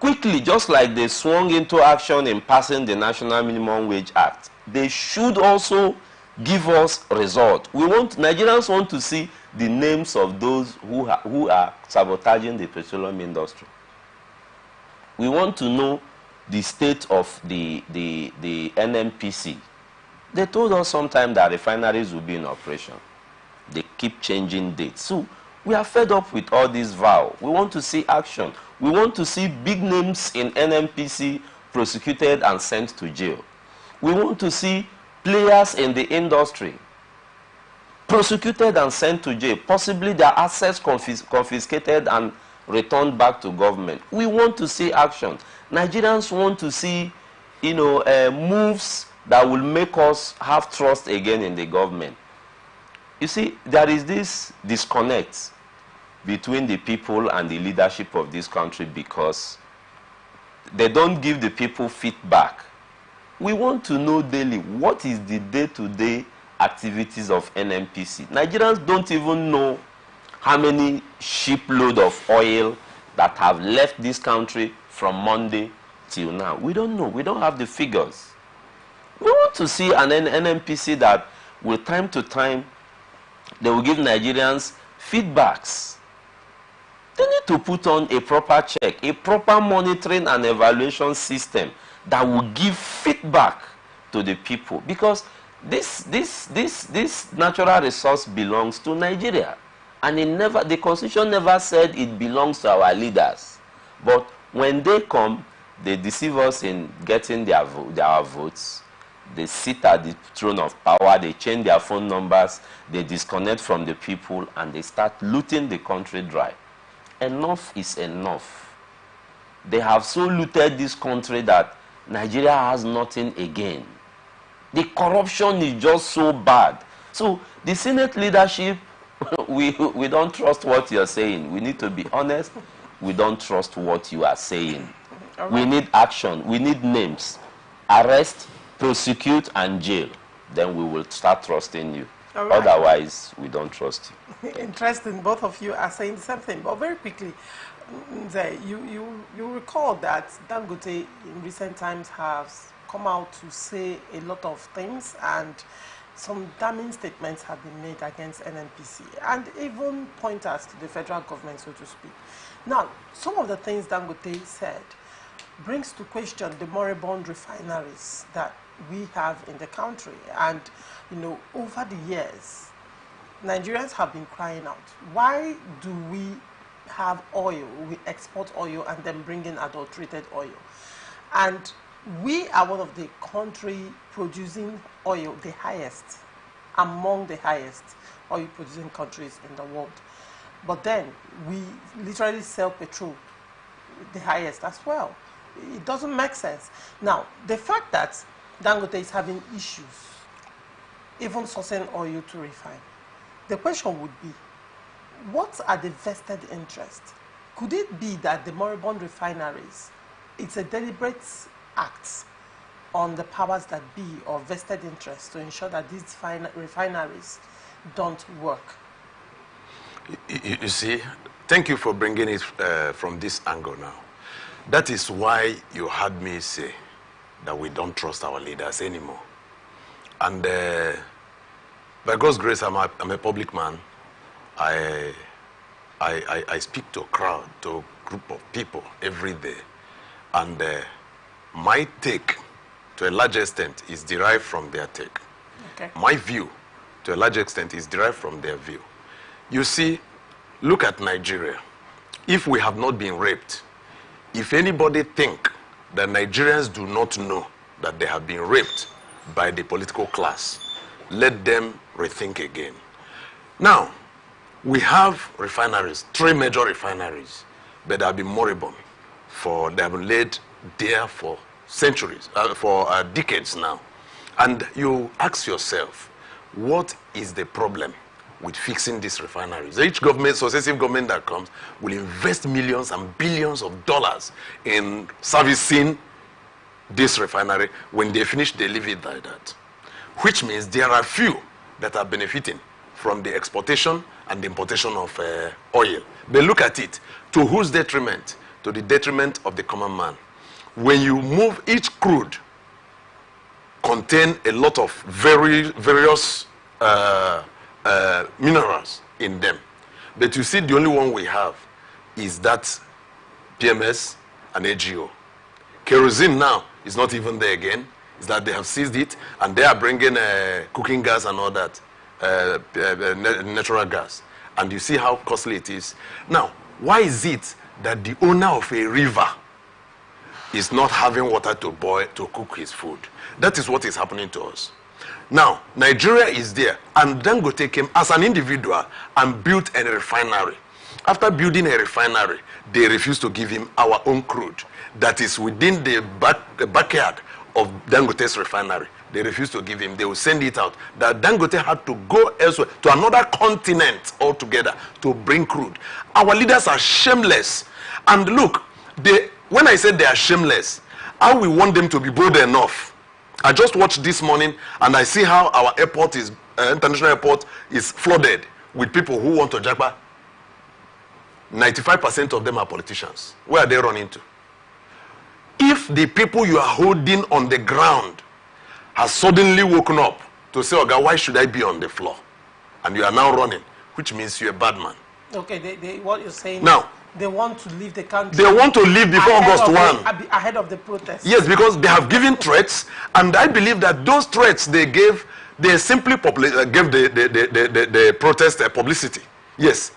quickly, just like they swung into action in passing the National Minimum Wage Act, they should also give us result. Nigerians want to see the names of those who are sabotaging the petroleum industry. We want to know the state of the NNPC. They told us sometime that refineries will be in operation. They keep changing dates. So we are fed up with all this vow. We want to see action. We want to see big names in NNPC prosecuted and sent to jail. We want to see players in the industry prosecuted and sent to jail, possibly their assets confiscated and returned back to government. We want to see action. Nigerians want to see, moves that will make us have trust again in the government. You see, there is this disconnect between the people and the leadership of this country because they don't give the people feedback. We want to know daily what is the day-to-day activities of NNPC. Nigerians don't even know how many shipload of oil that have left this country from Monday till now. We don't know. We don't have the figures. We want to see an NNPC that will time to time, they will give Nigerians feedbacks. They need to put on a proper check, a proper monitoring and evaluation system that will give feedback to the people, because this natural resource belongs to Nigeria, and the Constitution never said it belongs to our leaders. But when they come, they deceive us in getting their votes. They sit at the throne of power, they change their phone numbers, they disconnect from the people, and they start looting the country dry. Enough is enough. They have so looted this country that Nigeria has nothing again. The corruption is just so bad. So the Senate leadership, we don't trust what you're saying. We need to be honest. We don't trust what you are saying. Right. We need action. We need names. Arrest, prosecute, and jail. Then we will start trusting you. Right. Otherwise, we don't trust you. Interesting. Both of you are saying the same thing. But very quickly, you recall that Dangote in recent times has come out to say a lot of things, and some damning statements have been made against NNPC, and even pointers to the federal government, so to speak. Now, some of the things Dangote said brings to question the moribund refineries that we have in the country. And, over the years, Nigerians have been crying out, why do we have oil, we export oil and then bring in adulterated oil? And We are one of the country producing oil, the highest, among the highest oil producing countries in the world. But then we literally sell petrol, the highest as well. It doesn't make sense. Now, the fact that Dangote is having issues, even sourcing oil to refine, the question would be, what are the vested interests? Could it be that the moribund refineries, it's a deliberate act on the powers that be or vested interests to ensure that these refineries don't work? You see, thank you for bringing it from this angle now. That is why you heard me say that we don't trust our leaders anymore. And by God's grace, I'm a public man. I speak to a crowd, to a group of people every day. And my take, to a large extent, is derived from their take. Okay. My view, to a large extent, is derived from their view. You see, look at Nigeria. If we have not been raped, if anybody think that Nigerians do not know that they have been raped by the political class, let them rethink again. Now, we have refineries, 3 major refineries, but they have been moribund. They have been laid there for centuries, for decades now. And you ask yourself, what is the problem with fixing these refineries? Each government, successive government that comes, will invest millions and billions of dollars in servicing this refinery. When they finish, they leave it like that. Which means there are few that are benefiting from the exportation and the importation of oil. But look at it. To whose detriment? To the detriment of the common man. When you move, each crude contain a lot of various minerals in them. But you see, the only one we have is that PMS and AGO. Kerosene now is not even there again. Is that they have seized it and they are bringing cooking gas and all that, natural gas. And you see how costly it is. Now, why is it that the owner of a river is not having water to boil, to cook his food? That is what is happening to us. Now, Nigeria is there, and Dangote came as an individual and built a refinery. After building a refinery, they refused to give him our own crude that is within the backyard of Dangote's refinery. They refused to give him. They will send it out. That Dangote had to go elsewhere, to another continent altogether, to bring crude. Our leaders are shameless. And look, when I said they are shameless, how we want them to be bold enough. I just watched this morning and I see how our airport is, international airport is flooded with people who want to japa. 95% of them are politicians. Where are they running to? If the people you are holding on the ground has suddenly woken up to say, "Oga, why should I be on the floor?" and you are now running, which means you're a bad man. Okay, what you're saying now, they want to leave the country. They want to leave before August 1. Ahead of the protest. Yes, because they have given threats, and I believe that those threats they gave, they simply gave the protest publicity. Yes,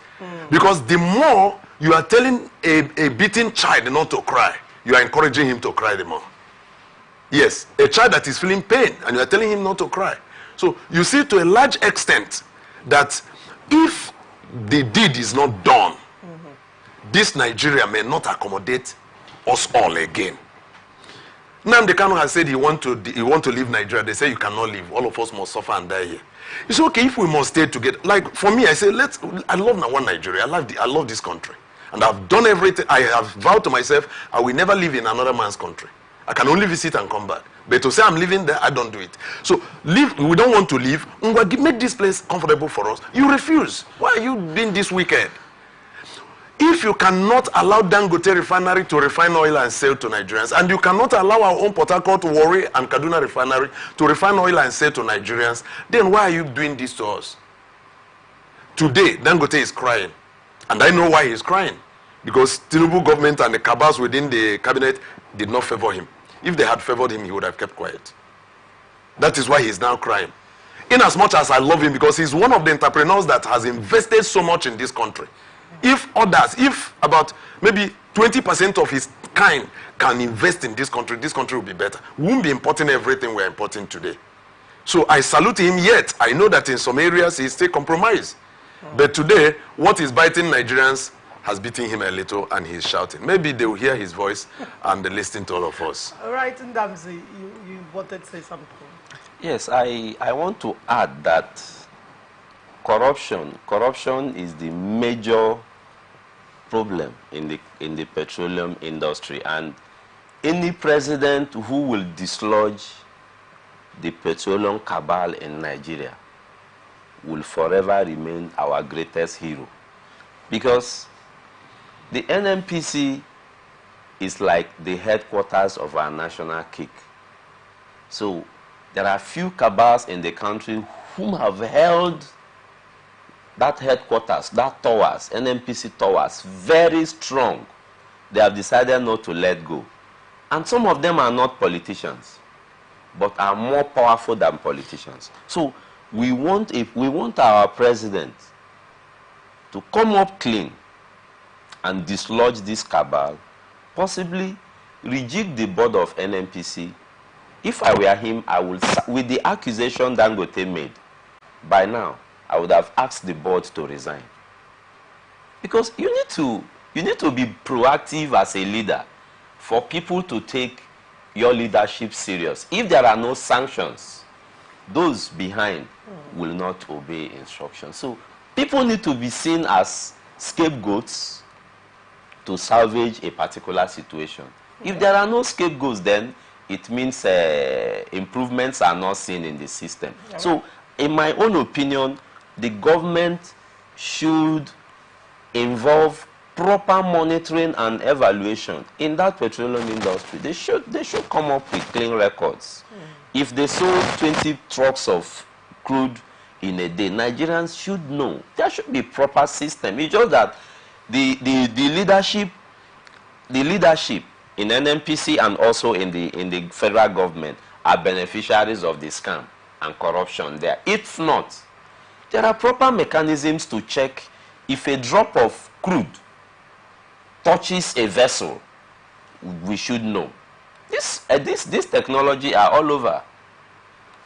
because the more you are telling a beaten child not to cry, you are encouraging him to cry the more. Yes, a child that is feeling pain, and you are telling him not to cry. So you see to a large extent that if the deed is not done, this Nigeria may not accommodate us all again. Nnamdi Kanu has said he want to leave Nigeria. They say you cannot leave. All of us must suffer and die here. It's okay if we must stay together. Like for me, I say I love one Nigeria. I love this country, and I've done everything. I have vowed to myself I will never live in another man's country. I can only visit and come back. But to say I'm living there, I don't do it. So leave. We don't want to leave. Make this place comfortable for us. You refuse. Why are you being this wicked? If you cannot allow Dangote refinery to refine oil and sell to Nigerians, and you cannot allow our own Port Harcourt, Warri, and Kaduna refinery to refine oil and sell to Nigerians, then why are you doing this to us? Today, Dangote is crying. And I know why he's crying. Because Tinubu government and the cabals within the cabinet did not favor him. If they had favored him, he would have kept quiet. That is why he's now crying. In as much as I love him, because he's one of the entrepreneurs that has invested so much in this country. If others, if about maybe 20% of his kind can invest in this country will be better. We won't be importing everything we're importing today. So I salute him, yet I know that in some areas he's still compromised. But today, what is biting Nigerians has beaten him a little, and he's shouting. Maybe they will hear his voice and they listen to all of us. All right, Ndamzi, you wanted to say something. Yes, I want to add that corruption is the major problem in the petroleum industry, and any president who will dislodge the petroleum cabal in Nigeria will forever remain our greatest hero, because the NNPC is like the headquarters of our national cake. So there are few cabals in the country whom have held that headquarters, that towers, NNPC towers, very strong. They have decided not to let go. And some of them are not politicians, but are more powerful than politicians. So we want our president to come up clean and dislodge this cabal, possibly reject the board of NNPC. If I were him, I would, with the accusation Dangote made, by now, I would have asked the board to resign. Because you need to be proactive as a leader for people to take your leadership serious. If there are no sanctions, those behind will not obey instructions. So people need to be seen as scapegoats to salvage a particular situation. If there are no scapegoats, then it means improvements are not seen in the system. So in my own opinion, the government should involve proper monitoring and evaluation in that petroleum industry. They should come up with clean records. If they sold 20 trucks of crude in a day, Nigerians should know. There should be proper system. It's just that the leadership in NNPC and also in the federal government are beneficiaries of the scam and corruption there. If not, there are proper mechanisms to check if a drop of crude touches a vessel. We should know. This technology are all over.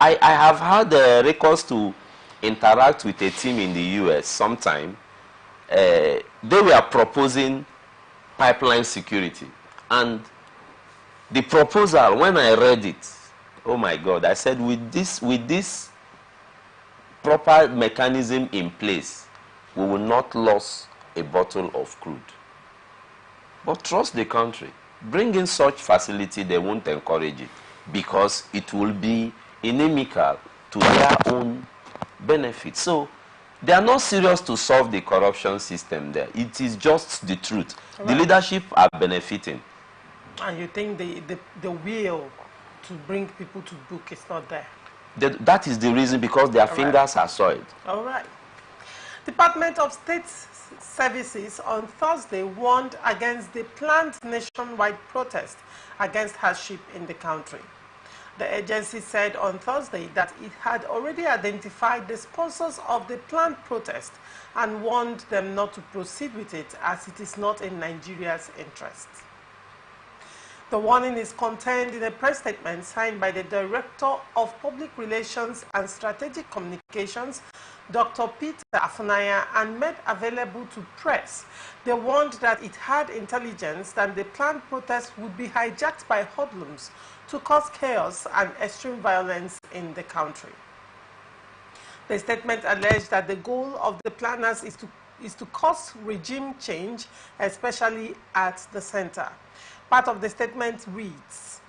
I have had records to interact with a team in the US sometime. They were proposing pipeline security. And the proposal, when I read it, oh my God, I said, with this proper mechanism in place, we will not lose a bottle of crude. But trust the country. Bring in such facility, they won't encourage it, because it will be inimical to their own benefit. So they are not serious to solve the corruption system there. It is just the truth. Right. The leadership are benefiting. And you think the will to bring people to book is not there? That is the reason, because their fingers are soiled. All right. Department of State Services on Thursday warned against the planned nationwide protest against hardship in the country. The agency said on Thursday that it had already identified the sponsors of the planned protest and warned them not to proceed with it, as it is not in Nigeria's interest. The warning is contained in a press statement signed by the Director of Public Relations and Strategic Communications, Dr. Peter Afunaya, and made available to press. They warned that it had intelligence that the planned protest would be hijacked by hoodlums to cause chaos and extreme violence in the country. The statement alleged that the goal of the planners is to cause regime change, especially at the center. Part of the statement reads,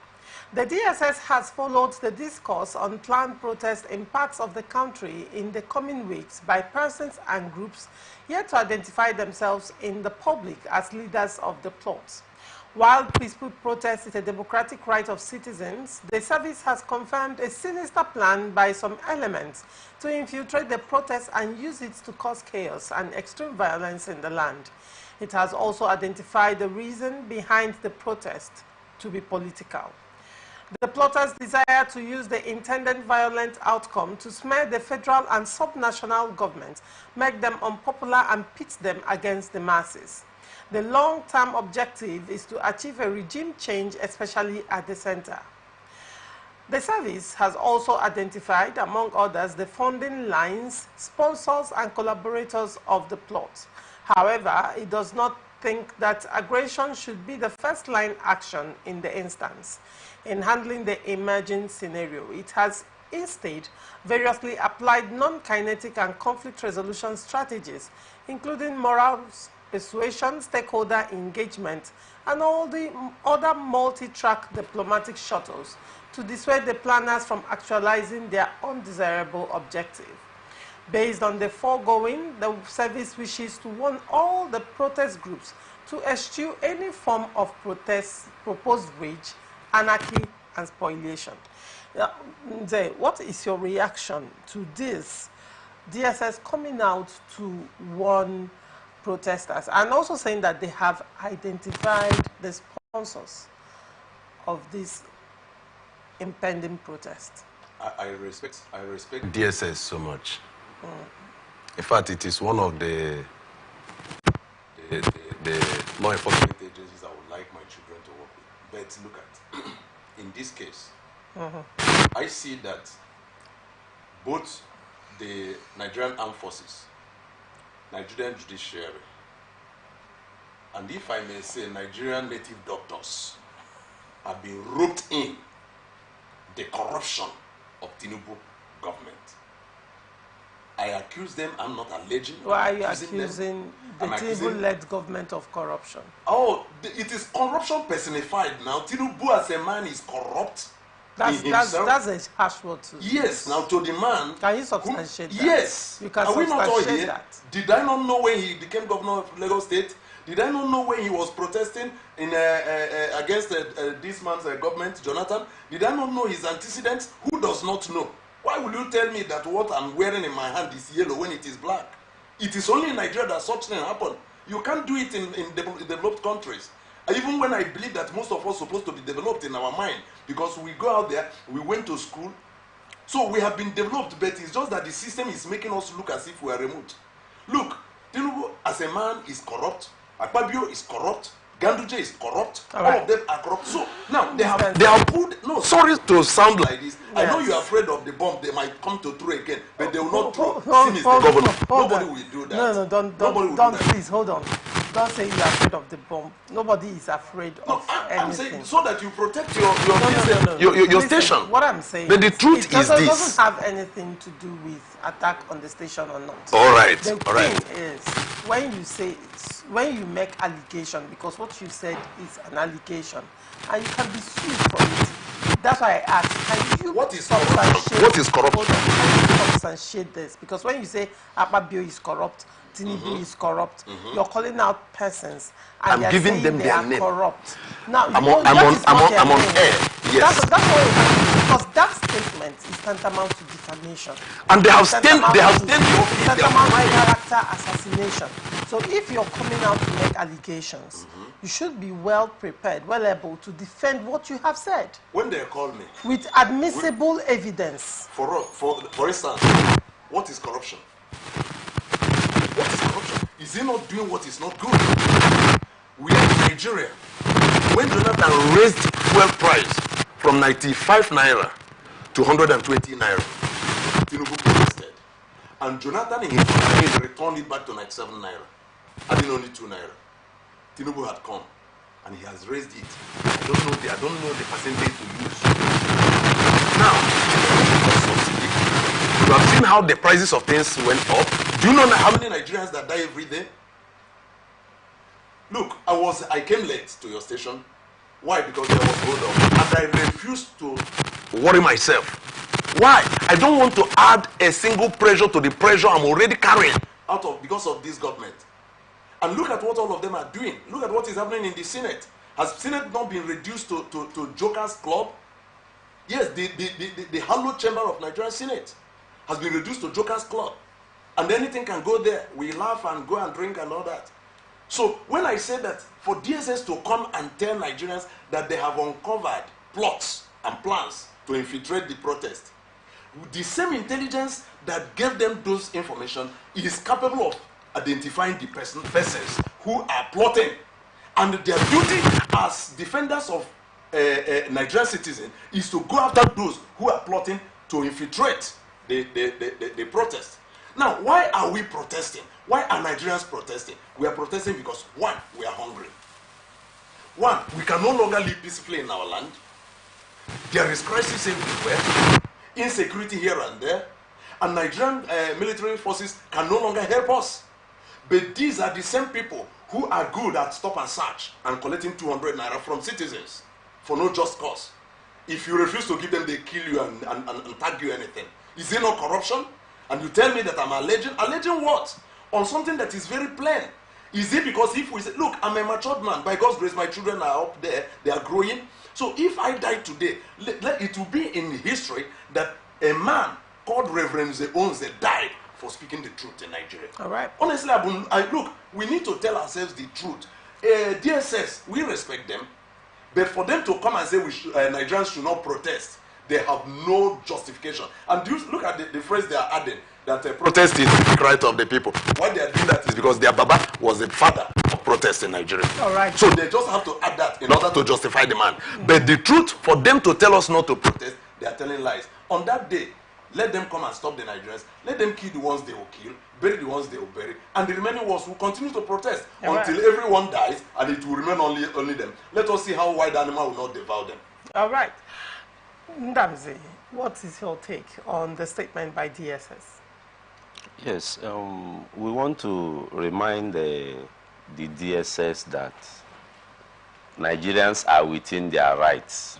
the DSS has followed the discourse on planned protests in parts of the country in the coming weeks by persons and groups yet to identify themselves in the public as leaders of the plot. While peaceful protest is a democratic right of citizens, the service has confirmed a sinister plan by some elements to infiltrate the protest and use it to cause chaos and extreme violence in the land. It has also identified the reason behind the protest to be political. The plotters desire to use the intended violent outcome to smear the federal and subnational government, make them unpopular and pit them against the masses. The long-term objective is to achieve a regime change, especially at the center. The service has also identified, among others, the funding lines, sponsors, and collaborators of the plot. However, it does not think that aggression should be the first-line action in the instance. In handling the emerging scenario, it has instead variously applied non-kinetic and conflict resolution strategies, including moral persuasion, stakeholder engagement, and all the other multi-track diplomatic shuttles to dissuade the planners from actualizing their undesirable objective. Based on the foregoing, the service wishes to warn all the protest groups to eschew any form of protest, proposed rage, anarchy, and spoliation. Nze, what is your reaction to this DSS coming out to warn protesters and also saying that they have identified the sponsors of this impending protest? I respect DSS so much. In fact, it is one of the law enforcement agencies I would like my children to work with. But look at, in this case, I see that both the Nigerian Armed Forces, Nigerian Judiciary, and if I may say, Nigerian native doctors have been roped in the corruption of Tinubu government. I accuse them, I'm not alleging. Why are you accusing the Tinubu-led government of corruption? Oh, it is corruption personified now. Tinubu as a man is corrupt. That's a harsh word too. Yes, now to the man. Can you substantiate that? Yes. You can Are we not all here? That. Did I not know when he became governor of Lagos State? Did I not know when he was protesting in against this man's government, Jonathan? Did I not know his antecedents? Who does not know? Why will you tell me that what I'm wearing in my hand is yellow when it is black? It is only in Nigeria that such thing happen. You can't do it in developed countries. Even when I believe that most of us are supposed to be developed in our mind, because we go out there, we went to school, so we have been developed, but it's just that the system is making us look as if we are remote. Look, Tinubu as a man is corrupt, Akpabio is corrupt, Ganduje is corrupt, all of them are corrupt. So now they have put, no, sorry to sound like this. Yes. I know you are afraid of the bomb they might come to throw again, but they will not throw. Sim is the governor. Nobody will do that. Don't please, hold on. Don't say you are afraid of the bomb. Nobody is afraid of anything. I'm saying so that you protect your station. What I'm saying, but the truth is this. It doesn't have anything to do with attack on the station or not. All right. The thing is, when you say when you make allegation, because what you said is an allegation, and you can be sued for it. That's why I asked, can you substantiate? What is corruption? Can you substantiate this? Because when you say Akpabio is corrupt, Tinubu is corrupt, you're calling out persons and I'm giving them they their are name. Corrupt. Now, I'm on air. Yes. That's what because that statement is tantamount to defamation. And they have stained tantamount to character assassination. So if you're coming out to make allegations, you should be well prepared, well able to defend what you have said. When they call me with admissible evidence. For instance, what is corruption? What is corruption? Is he not doing what is not good? We are in Nigeria. When Jonathan raised fuel price from 95 naira to 120 naira, Tinubu protested. And Jonathan in his campaign returned it back to 97 naira. Adding only 2 naira. Tinubu had come and he has raised it. I don't know the percentage to use. Now, subsidy. You have seen how the prices of things went up. Do you know how many Nigerians that die every day? Look, I came late to your station. Why? Because there was hold up. And I refused to worry myself. Why? I don't want to add a single pressure to the pressure I'm already carrying because of this government. And look at what all of them are doing. Look at what is happening in the Senate. Has Senate not been reduced to Joker's Club? Yes, the hallowed chamber of Nigerian Senate has been reduced to Joker's Club. And anything can go there. We laugh and go and drink and all that. So when I say that for DSS to come and tell Nigerians that they have uncovered plots and plans to infiltrate the protest. The same intelligence that gave them those information is capable of identifying the persons who are plotting. And their duty as defenders of Nigerian citizens is to go after those who are plotting to infiltrate the protest. Now, why are we protesting? Why are Nigerians protesting? We are protesting because, one, we are hungry. One, we can no longer live peacefully in our land. There is crisis everywhere, insecurity here and there, and Nigerian military forces can no longer help us. But these are the same people who are good at stop and search and collecting 200 naira from citizens for no just cause. If you refuse to give them, they kill you and tag you anything. Is it not corruption? And you tell me that I'm alleging what? On something that is very plain. Is it because if we say, look, I'm a matured man, by God's grace, my children are up there, they are growing. So if I die today, it will be in history that a man called Reverend Zeonze died for speaking the truth in Nigeria. All right. Honestly, look, we need to tell ourselves the truth. DSS, we respect them, but for them to come and say Nigerians should not protest, they have no justification. And you look at the phrase they are adding, that protest is the right of the people. Why they are doing that is because their Baba was the father of protest in Nigeria. All right. So they just have to add that in order to justify the man. But the truth, for them to tell us not to protest, they are telling lies. On that day, let them come and stop the Nigerians. Let them kill the ones they will kill, bury the ones they will bury, and the remaining ones will continue to protest until everyone dies, and it will remain only them. Let us see how wild animal will not devour them. All right. Ndamzi, what is your take on the statement by DSS? Yes, we want to remind the DSS that Nigerians are within their rights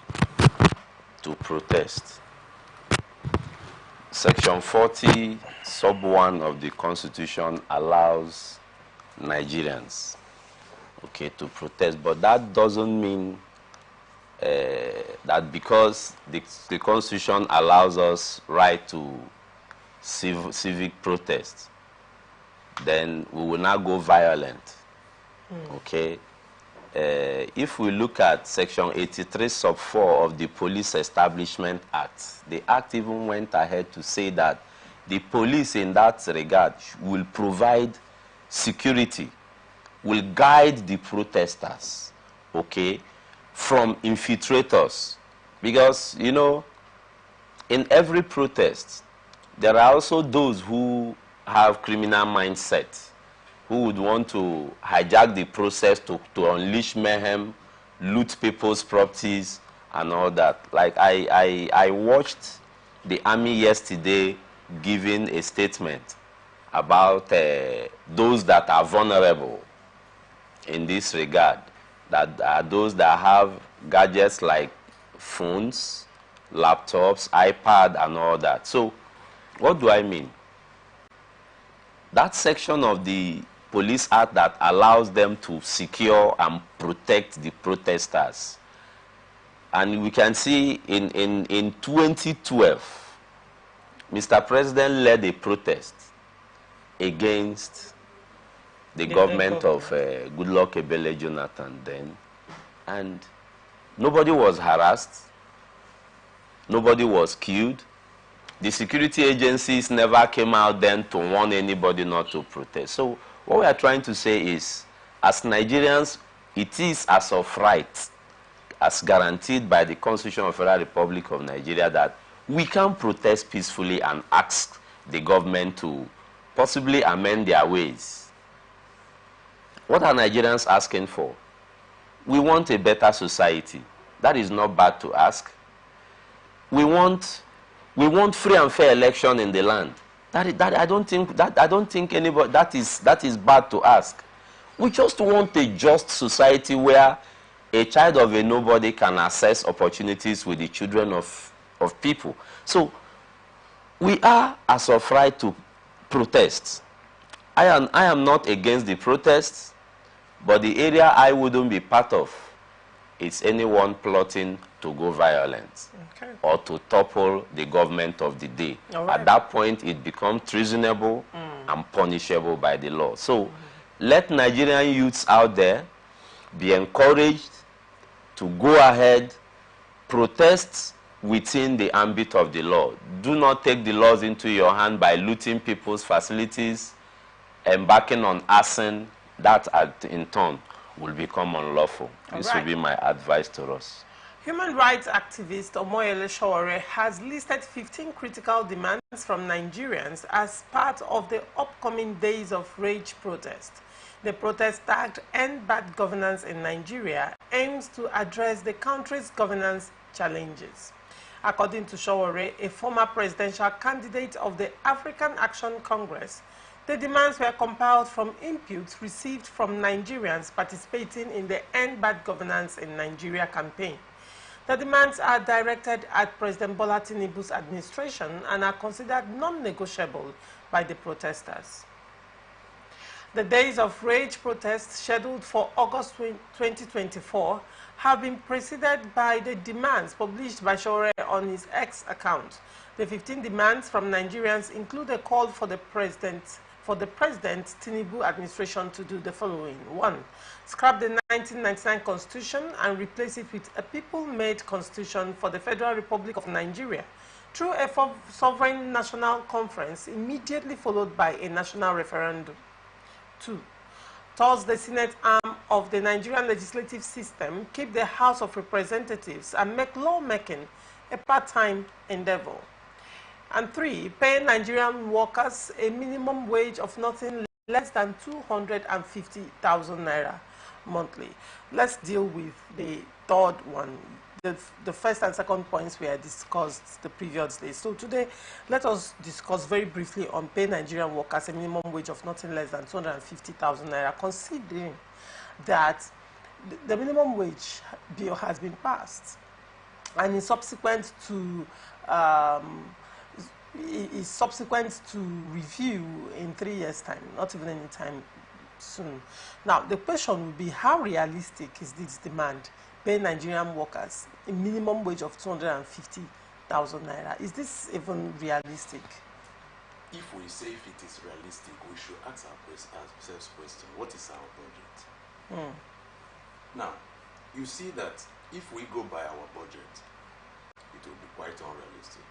to protest. Section 40, sub 1 of the Constitution allows Nigerians, to protest, but that doesn't mean that because the Constitution allows us right to civic protest, then we will not go violent. If we look at Section 83, sub 4 of the Police Establishment Act, the Act even went ahead to say that the police in that regard will provide security, will guide the protesters, from infiltrators. Because, in every protest, there are also those who have criminal mindset, who would want to hijack the process to unleash mayhem, loot people's properties, and all that. Like I watched the army yesterday giving a statement about those that are vulnerable in this regard, that are those that have gadgets like phones, laptops, iPad, and all that. So what do I mean? That section of the Police Act that allows them to secure and protect the protesters. And we can see in 2012, Mr. President led a protest against the government of Goodluck Ebele Jonathan then. And nobody was harassed. Nobody was killed. The security agencies never came out then to warn anybody not to protest. So what we are trying to say is, as Nigerians, it is as of right, as guaranteed by the Constitution of the Federal Republic of Nigeria, that we can protest peacefully and ask the government to possibly amend their ways. What are Nigerians asking for? We want a better society. That is not bad to ask. We want free and fair election in the land. I don't think anybody, that is bad to ask. We just want a just society where a child of a nobody can access opportunities with the children of people. So we are as of right to protest. I am not against the protests, but the area I wouldn't be part of is anyone plotting to go violent or to topple the government of the day. Right. At that point, it becomes treasonable and punishable by the law. So let Nigerian youths out there be encouraged to go ahead, protest within the ambit of the law. Do not take the laws into your hand by looting people's facilities, embarking on arson. That in turn will become unlawful. This will be my advice to us. Human rights activist Omoyele Sowore has listed 15 critical demands from Nigerians as part of the upcoming Days of Rage protest. The protest, tagged End Bad Governance in Nigeria, aims to address the country's governance challenges. According to Sowore, a former presidential candidate of the African Action Congress, the demands were compiled from inputs received from Nigerians participating in the End Bad Governance in Nigeria campaign. The demands are directed at President Bola Tinubu's administration and are considered non-negotiable by the protesters. The Days of Rage protests, scheduled for August 2024, have been preceded by the demands published by Sowore on his X account. The 15 demands from Nigerians include a call for the President Tinubu administration to do the following. 1. Scrap the 1999 Constitution and replace it with a people-made constitution for the Federal Republic of Nigeria through a sovereign national conference immediately followed by a national referendum. 2. Towards the Senate arm of the Nigerian legislative system, keep the House of Representatives and make lawmaking a part-time endeavor. And 3, pay Nigerian workers a minimum wage of nothing less than 250,000 naira monthly. Let's deal with the third one. The first and second points were discussed the previous day. So today, let us discuss very briefly on pay Nigerian workers a minimum wage of nothing less than 250,000 naira, considering that the minimum wage bill has been passed and is subsequent to review in 3 years' time, not even any time soon. Now, the question would be, how realistic is this demand? Pay Nigerian workers a minimum wage of 250,000 naira. Is this even realistic? If we say if it is realistic, we should ask ourselves question, what is our budget? Now, you see that if we go by our budget, it will be quite unrealistic.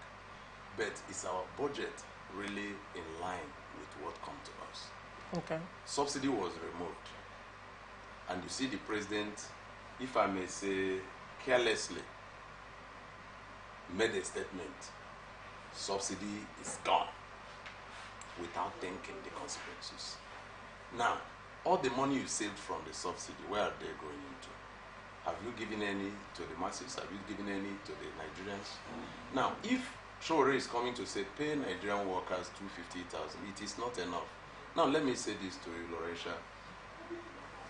But is our budget really in line with what comes to us? Okay. Subsidy was removed. And you see the president, if I may say, carelessly made a statement, subsidy is gone, without thinking the consequences. Now, all the money you saved from the subsidy, where are they going into? Have you given any to the masses? Have you given any to the Nigerians? Now, if Sowore is coming to say, pay Nigerian workers 250,000, it is not enough. Now, let me say this to you, Laurentia.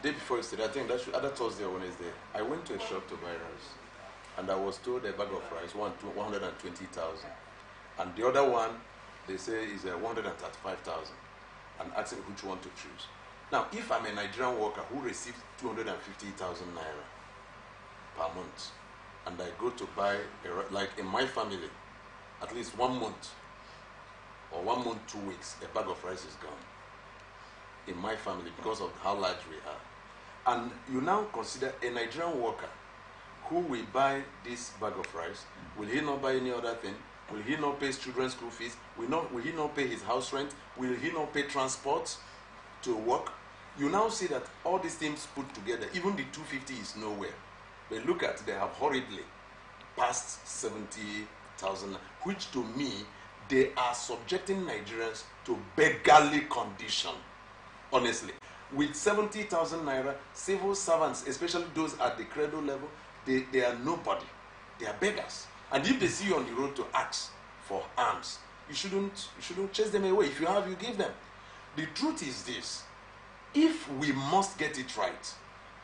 Day before yesterday, I think that either Thursday or Wednesday, I went to a shop to buy rice, and I was told a bag of rice, 120,000. And the other one, they say is 135,000, and asking which one to choose. Now, if I'm a Nigerian worker who receives 250,000 naira per month, and I go to buy, like in my family, at least 1 month, or 1 month, 2 weeks, a bag of rice is gone in my family because of how large we are. And you now consider a Nigerian worker who will buy this bag of rice. Will he not buy any other thing? Will he not pay his children's school fees? Will he not pay his house rent? Will he not pay transport to work? You now see that all these things put together, even the 250 is nowhere. But look at, they have horribly passed 70,000, which to me, they are subjecting Nigerians to beggarly condition, honestly. With 70,000 naira, civil servants, especially those at the credo level, they are nobody. They are beggars. And if they see you on the road to ask for alms, you shouldn't chase them away. If you have, you give them. The truth is this: if we must get it right,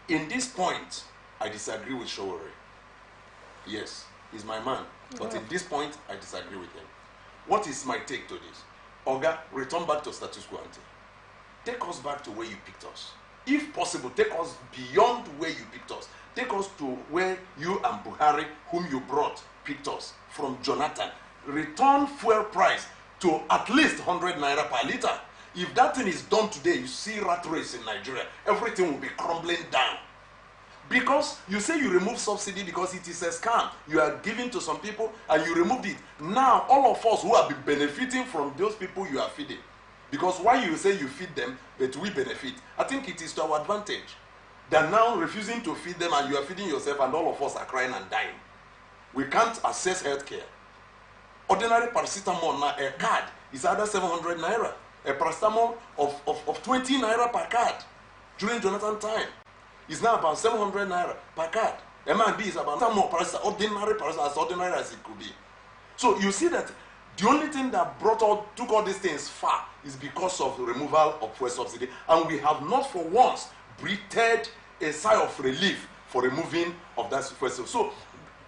in this point, I disagree with Sowore. Yes, he's my man. But in this point, I disagree with him. What is my take to this? Oga, return back to status quo ante. Take us back to where you picked us. If possible, take us beyond where you picked us. Take us to where you and Buhari, whom you brought, picked us, from Jonathan. Return fuel price to at least 100 naira per liter. If that thing is done today, you see rat race in Nigeria, everything will be crumbling down. Because you say you remove subsidy because it is a scam. You are giving to some people and you removed it. Now, all of us who have been benefiting from those people you are feeding. Because why you say you feed them, but we benefit. I think it is to our advantage. They're now refusing to feed them and you are feeding yourself and all of us are crying and dying. We can't access healthcare. Ordinary paracetamol now, a card is either 700 naira. A paracetamol of 20 naira per card during Jonathan time is now about 700 naira per card. M&B is about more ordinary paracetamol, as ordinary as it could be. So you see that the only thing that took all these things far is because of the removal of fuel subsidy, and we have not for once breathed a sigh of relief for removing of that fuel subsidy. So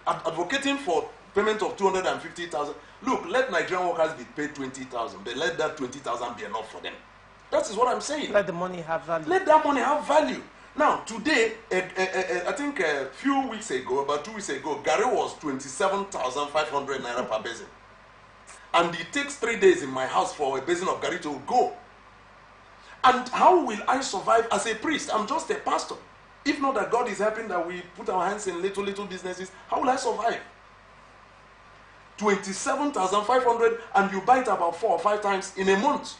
advocating for payment of 250,000. Look, let Nigerian workers be paid 20,000, but let that 20,000 be enough for them. That is what I'm saying. Let the money have value. Let that money have value. Now, today, I think a few weeks ago, about 2 weeks ago, Gary was 27,500 naira per basin. And it takes 3 days in my house for a basin of Gary to go. And how will I survive as a priest? I'm just a pastor. If not that God is helping that we put our hands in little businesses, how will I survive? 27,500 and you buy it about 4 or 5 times in a month.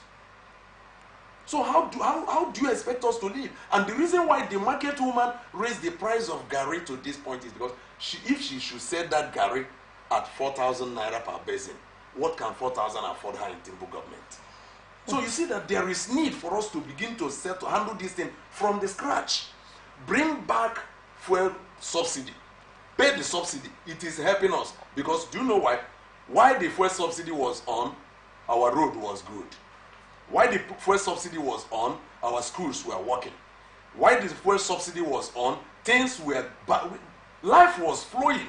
So how do you expect us to live? And the reason why the market woman raised the price of Gary to this point is because if she should sell that Gary at 4,000 naira per basin, what can 4,000 afford her in Timbu government? So you see that there is need for us to begin to handle this thing from the scratch. Bring back fuel subsidy. Pay the subsidy. It is helping us. Because do you know why? Why the fuel subsidy was on, our road was good. Why the fuel subsidy was on, our schools were working. Why the fuel subsidy was on, things were bad. Life was flowing.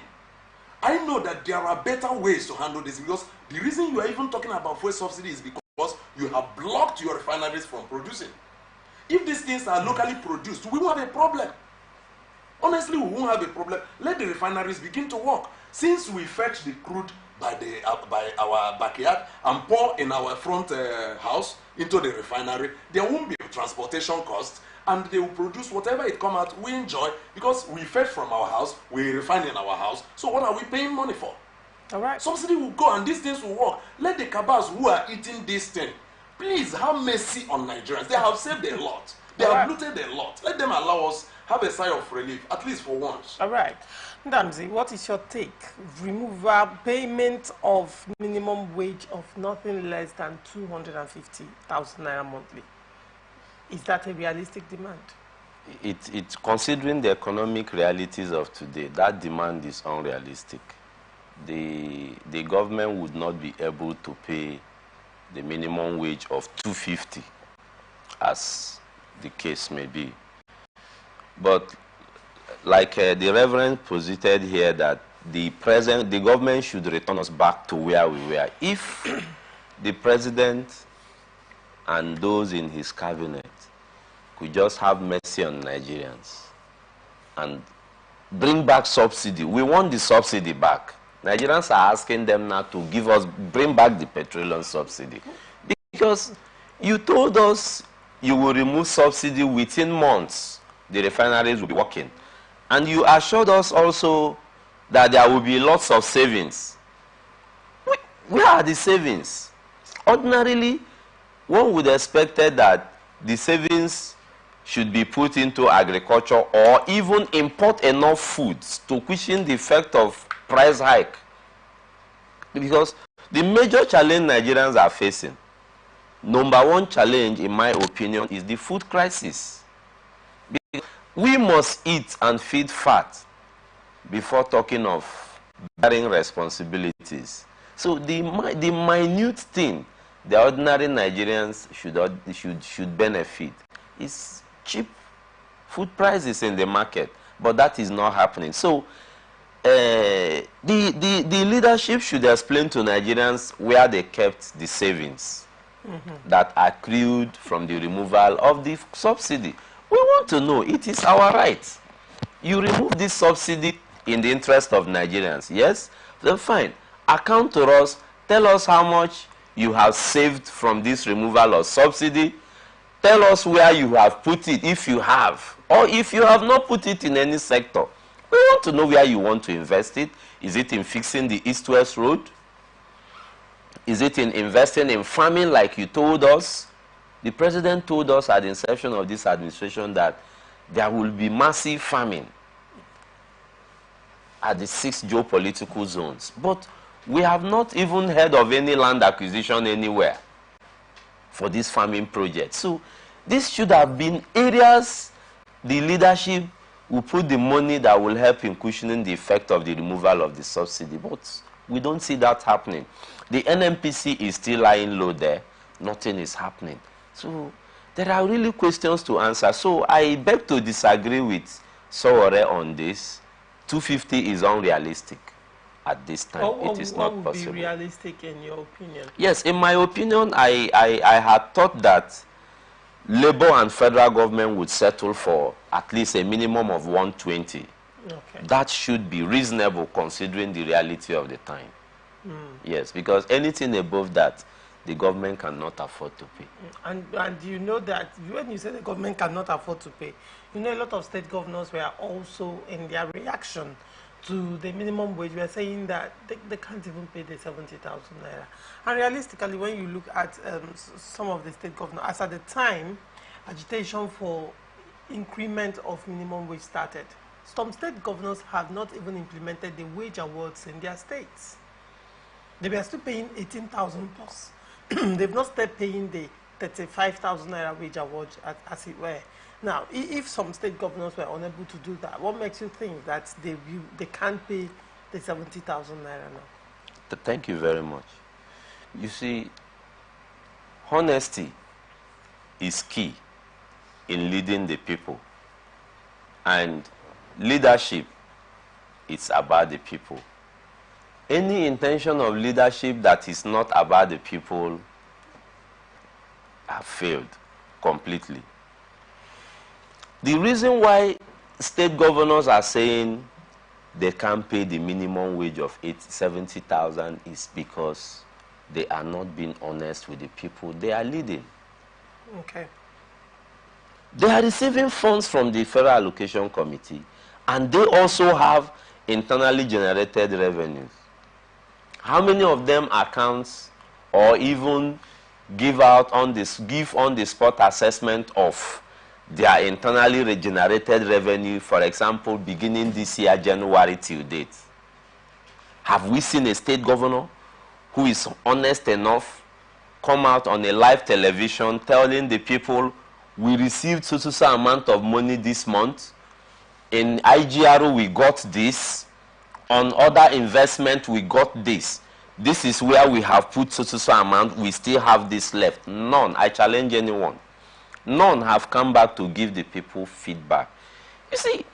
I know that there are better ways to handle this, because the reason you are even talking about fuel subsidy is because you have blocked your refineries from producing. If these things are locally produced, we won't have a problem. Honestly, we won't have a problem. Let the refineries begin to work. Since we fetch the crude by our backyard and pour in our front house into the refinery, there won't be transportation costs, and they will produce whatever it come out we enjoy, because we fetch from our house, we refine in our house. So what are we paying money for? All right. Subsidy will go and these things will work. Let the cabals who are eating this thing, please have mercy on Nigerians. They have saved a lot. They have looted a lot. Let them allow us have a sigh of relief, at least for once. All right. Ndamzi, what is your take? Removal, payment of minimum wage of nothing less than 250,000 naira monthly. Is that a realistic demand? It's considering the economic realities of today, that demand is unrealistic. The government would not be able to pay the minimum wage of 250, as the case may be. But like the Reverend posited here, that the government should return us back to where we were. If the president and those in his cabinet could just have mercy on Nigerians and bring back subsidy. We want the subsidy back. Nigerians are asking them now to bring back the petroleum subsidy. Because you told us you will remove subsidy within months. The refineries will be working. And you assured us also that there will be lots of savings. Where are the savings? Ordinarily, one would have expected that the savings should be put into agriculture or even import enough foods to cushion the effect of price hike. Because the major challenge Nigerians are facing, number one challenge in my opinion, is the food crisis. We must eat and feed fat before talking of bearing responsibilities. So the minute thing the ordinary Nigerians should benefit is cheap food prices in the market, but that is not happening. So the leadership should explain to Nigerians where they kept the savings that accrued from the removal of the subsidy. We want to know. It is our right. You remove this subsidy in the interest of Nigerians, yes? Then fine. Account to us. Tell us how much you have saved from this removal of subsidy. Tell us where you have put it, if you have. Or if you have not put it in any sector, we want to know where you want to invest it. Is it in fixing the East-West Road? Is it in investing in farming like you told us? The president told us at the inception of this administration that there will be massive famine at the 6 geopolitical zones. But we have not even heard of any land acquisition anywhere for this farming project. So this should have been areas the leadership will put the money that will help in cushioning the effect of the removal of the subsidy. But we don't see that happening. The NMPC is still lying low there. Nothing is happening. So there are really questions to answer. So I beg to disagree with Sowore on this. 250 is unrealistic at this time. It is not possible. What would be realistic in your opinion? Yes, in my opinion, I had thought that Labour and federal government would settle for at least a minimum of 120. Okay. That should be reasonable considering the reality of the time. Yes, because anything above that, the government cannot afford to pay. And you know that when you say the government cannot afford to pay, you know a lot of state governors were also in their reaction to the minimum wage, we are saying that they can't even pay the 70,000 naira. And realistically, when you look at some of the state governors, as at the time, agitation for increment of minimum wage started, some state governors have not even implemented the wage awards in their states. They were still paying 18,000 plus. They've not started paying the 35,000 naira wage award as it were. Now, if some state governors were unable to do that, what makes you think that they can't pay the 70,000 naira now? Thank you very much. You see, honesty is key in leading the people. And leadership is about the people. Any intention of leadership that is not about the people have failed completely. The reason why state governors are saying they can't pay the minimum wage of 70,000 is because they are not being honest with the people they are leading. Okay. They are receiving funds from the Federal Allocation Committee, and they also have internally generated revenues. How many of them accounts or even give on the spot assessment of their internally generated revenue, for example, beginning this year, January till date? Have we seen a state governor who is honest enough come out on a live television telling the people, we received so amount of money this month, in IGRO we got this, on other investment we got this, this is where we have put so amount, we still have this left? None. I challenge anyone. None have come back to give the people feedback. You see,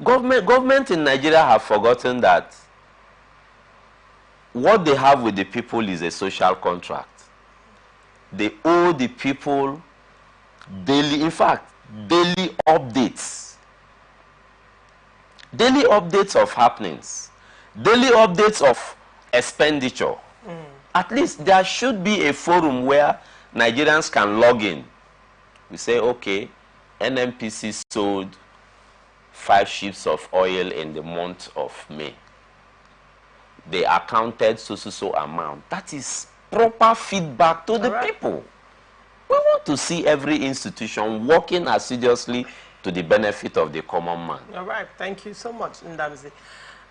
government in Nigeria have forgotten that what they have with the people is a social contract. They owe the people daily, in fact, daily updates. Daily updates of happenings. Daily updates of expenditure. At least there should be a forum where Nigerians can log in. We say, okay, NMPC sold 5 ships of oil in the month of May. They accounted so amount. That is proper feedback to the people. We want to see every institution working assiduously to the benefit of the common man. All right, thank you so much, Ndamzi.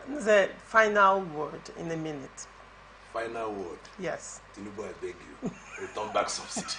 The final word in a minute. Final word? Yes. Tinubu, I beg you, return back subsidy.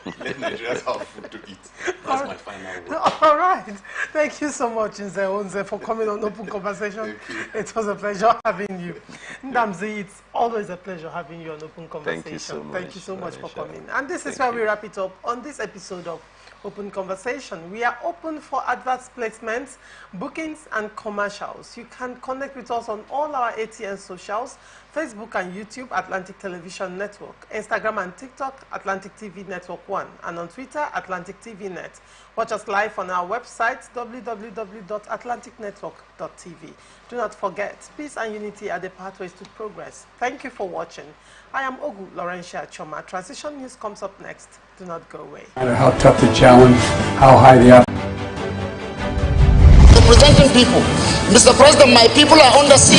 Let Nigerians have food to eat. That's my final word. All right. Thank you so much, Nze Onze, for coming on Open Conversation. It was a pleasure having you. Ndamzi, it's always a pleasure having you on Open Conversation. Thank you so much. Thank you so much for coming. And this is where we wrap it up on this episode of Open Conversation. We are open for advert placements, bookings, and commercials. You can connect with us on all our ATN socials, Facebook and YouTube, Atlantic Television Network, Instagram and TikTok, Atlantic TV Network 1, and on Twitter, Atlantic TV Net. Watch us live on our website, www.atlanticnetwork.tv. Do not forget, peace and unity are the pathways to progress. Thank you for watching. I am Ogu Laurentia Choma. Transition News comes up next. Do not go away. No matter how tough the challenge, how high the people. Mr. President, my people are under siege.